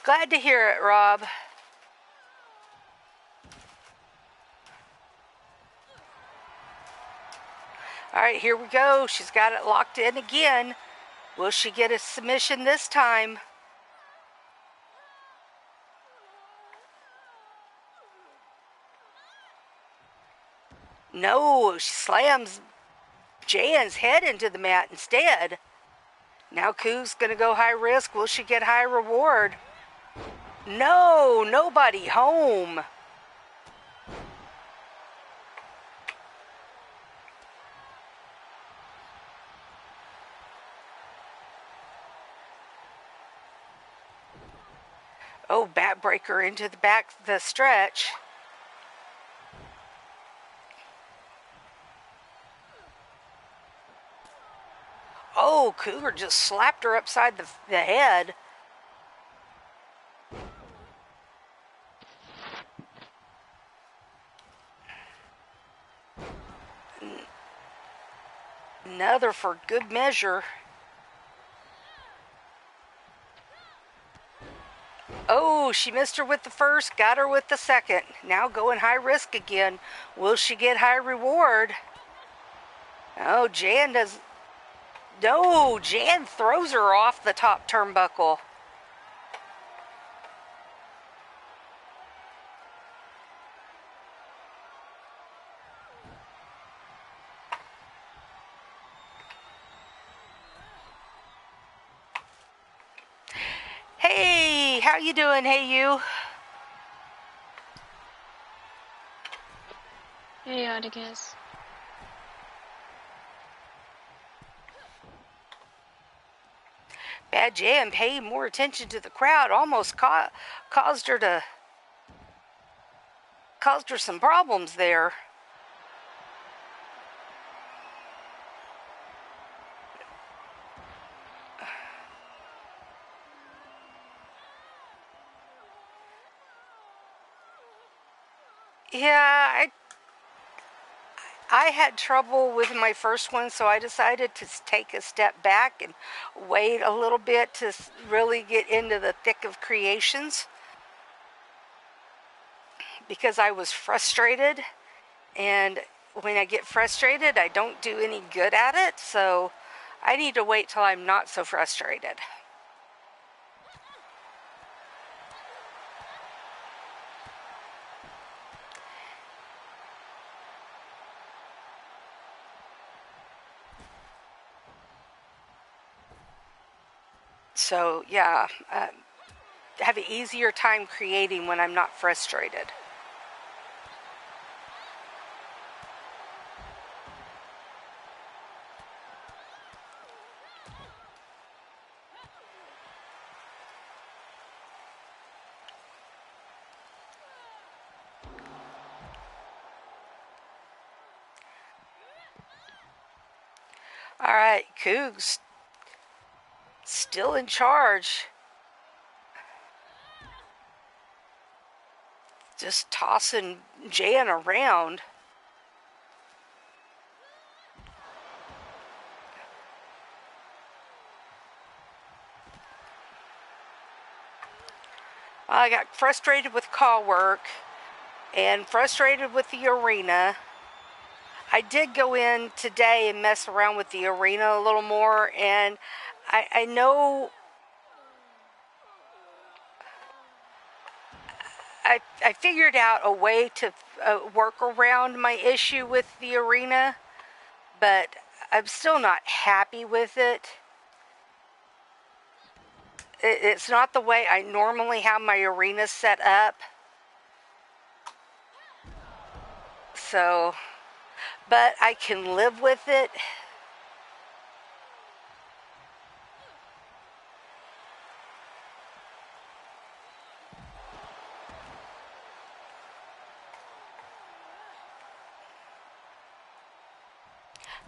Glad to hear it, Rob. All right, here we go. She's got it locked in again. Will she get a submission this time? No, she slams Jan's head into the mat instead. Now Cougs gonna go high risk. Will she get high reward? No, nobody home. Oh, bat breaker into the stretch. Oh, Cougar just slapped her upside the head. Another for good measure. Oh, she missed her with the first, got her with the second. Now going high risk again. Will she get high reward? Oh, Jan does. No, Jan throws her off the top turnbuckle. Hey, how you doing? Hey, you.
Hey, Atticus.
Bad Jan paying more attention to the crowd almost caused her some problems there. Yeah, I had trouble with my first one, so I decided to take a step back and wait a little bit to really get into the thick of creations because I was frustrated, and when I get frustrated, I don't do any good at it, so I need to wait till I'm not so frustrated. So, yeah, I have an easier time creating when I'm not frustrated. All right, Cougs still in charge. Just tossing Jan around. I got frustrated with call work and frustrated with the arena. I did go in today and mess around with the arena a little more, and I know I figured out a way to work around my issue with the arena, but I'm still not happy with it. It's not the way I normally have my arena set up. So, but I can live with it.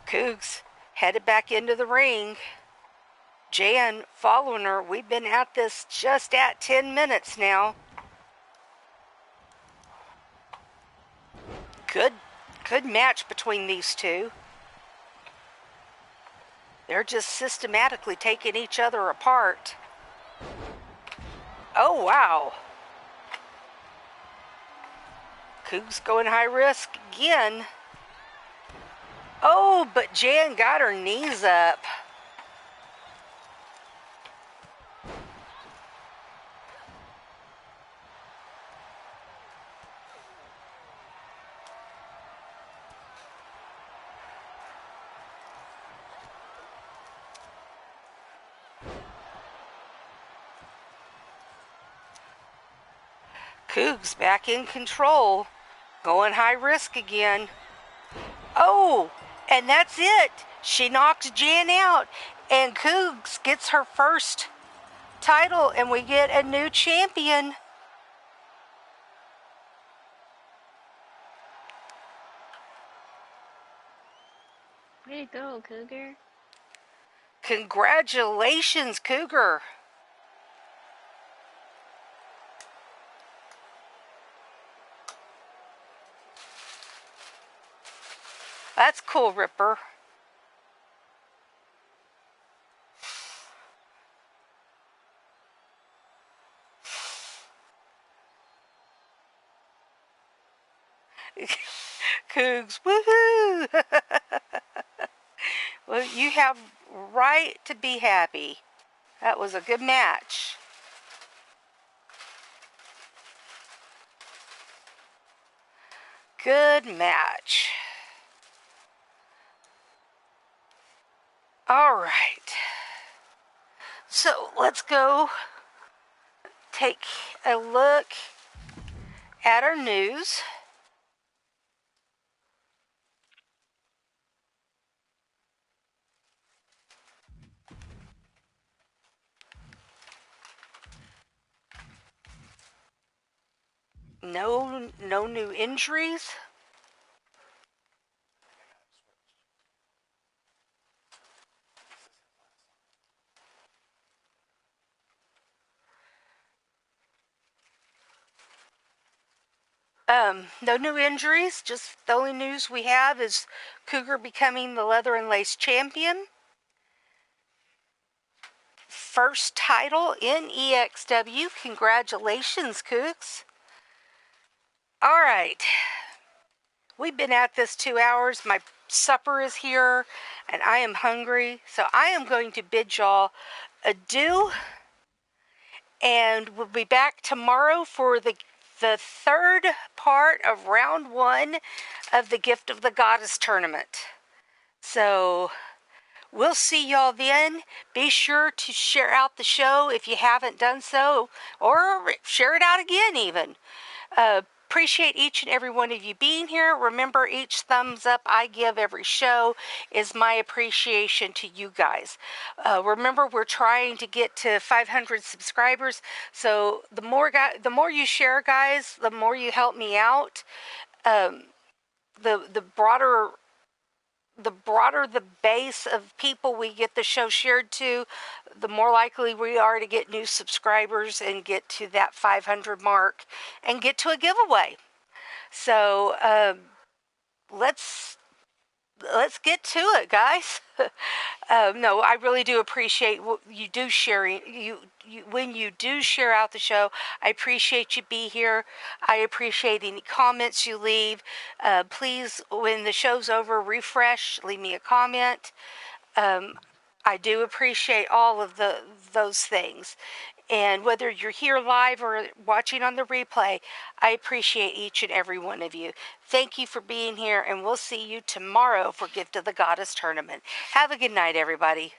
Cougs headed back into the ring. Jan following her. We've been at this just at 10 minutes now. Good match between these two. They're just systematically taking each other apart. Oh, wow. Cougs going high risk again. Oh, but Jan got her knees up. Cougs back in control. Going high risk again. Oh, and that's it. She knocks Jan out. And Cougs gets her first title, and we get a new champion.
Way to go, Cougar.
Congratulations, Cougar. That's cool, Ripper. Cougs, woohoo! Well, you have right to be happy. That was a good match. Good match. All right. So let's go take a look at our news. No new injuries. No new injuries. Just the only news we have is Cougar becoming the leather and lace champion. First title in EXW. Congratulations, Cougs. All right. We've been at this 2 hours. My supper is here, and I am hungry. So I am going to bid y'all adieu. And we'll be back tomorrow for the third part of round 1 of the Gift of the Goddess tournament. So we'll see y'all then. Be sure to share out the show if you haven't done so, or share it out again even. Appreciate each and every one of you being here. Remember, each thumbs up I give every show is my appreciation to you guys. Remember, we're trying to get to 500 subscribers. So the more you share, guys, the more you help me out. The broader the base of people we get the show shared to, the more likely we are to get new subscribers and get to that 500 mark and get to a giveaway. So let's get to it, guys. No, I really do appreciate what you do sharing. When you do share out the show, I appreciate you be here. I appreciate any comments you leave. Please, when the show's over, refresh, leave me a comment. I do appreciate all of those things. And whether you're here live or watching on the replay, I appreciate each and every one of you. Thank you for being here, and we'll see you tomorrow for Gift of the Goddess tournament. Have a good night, everybody.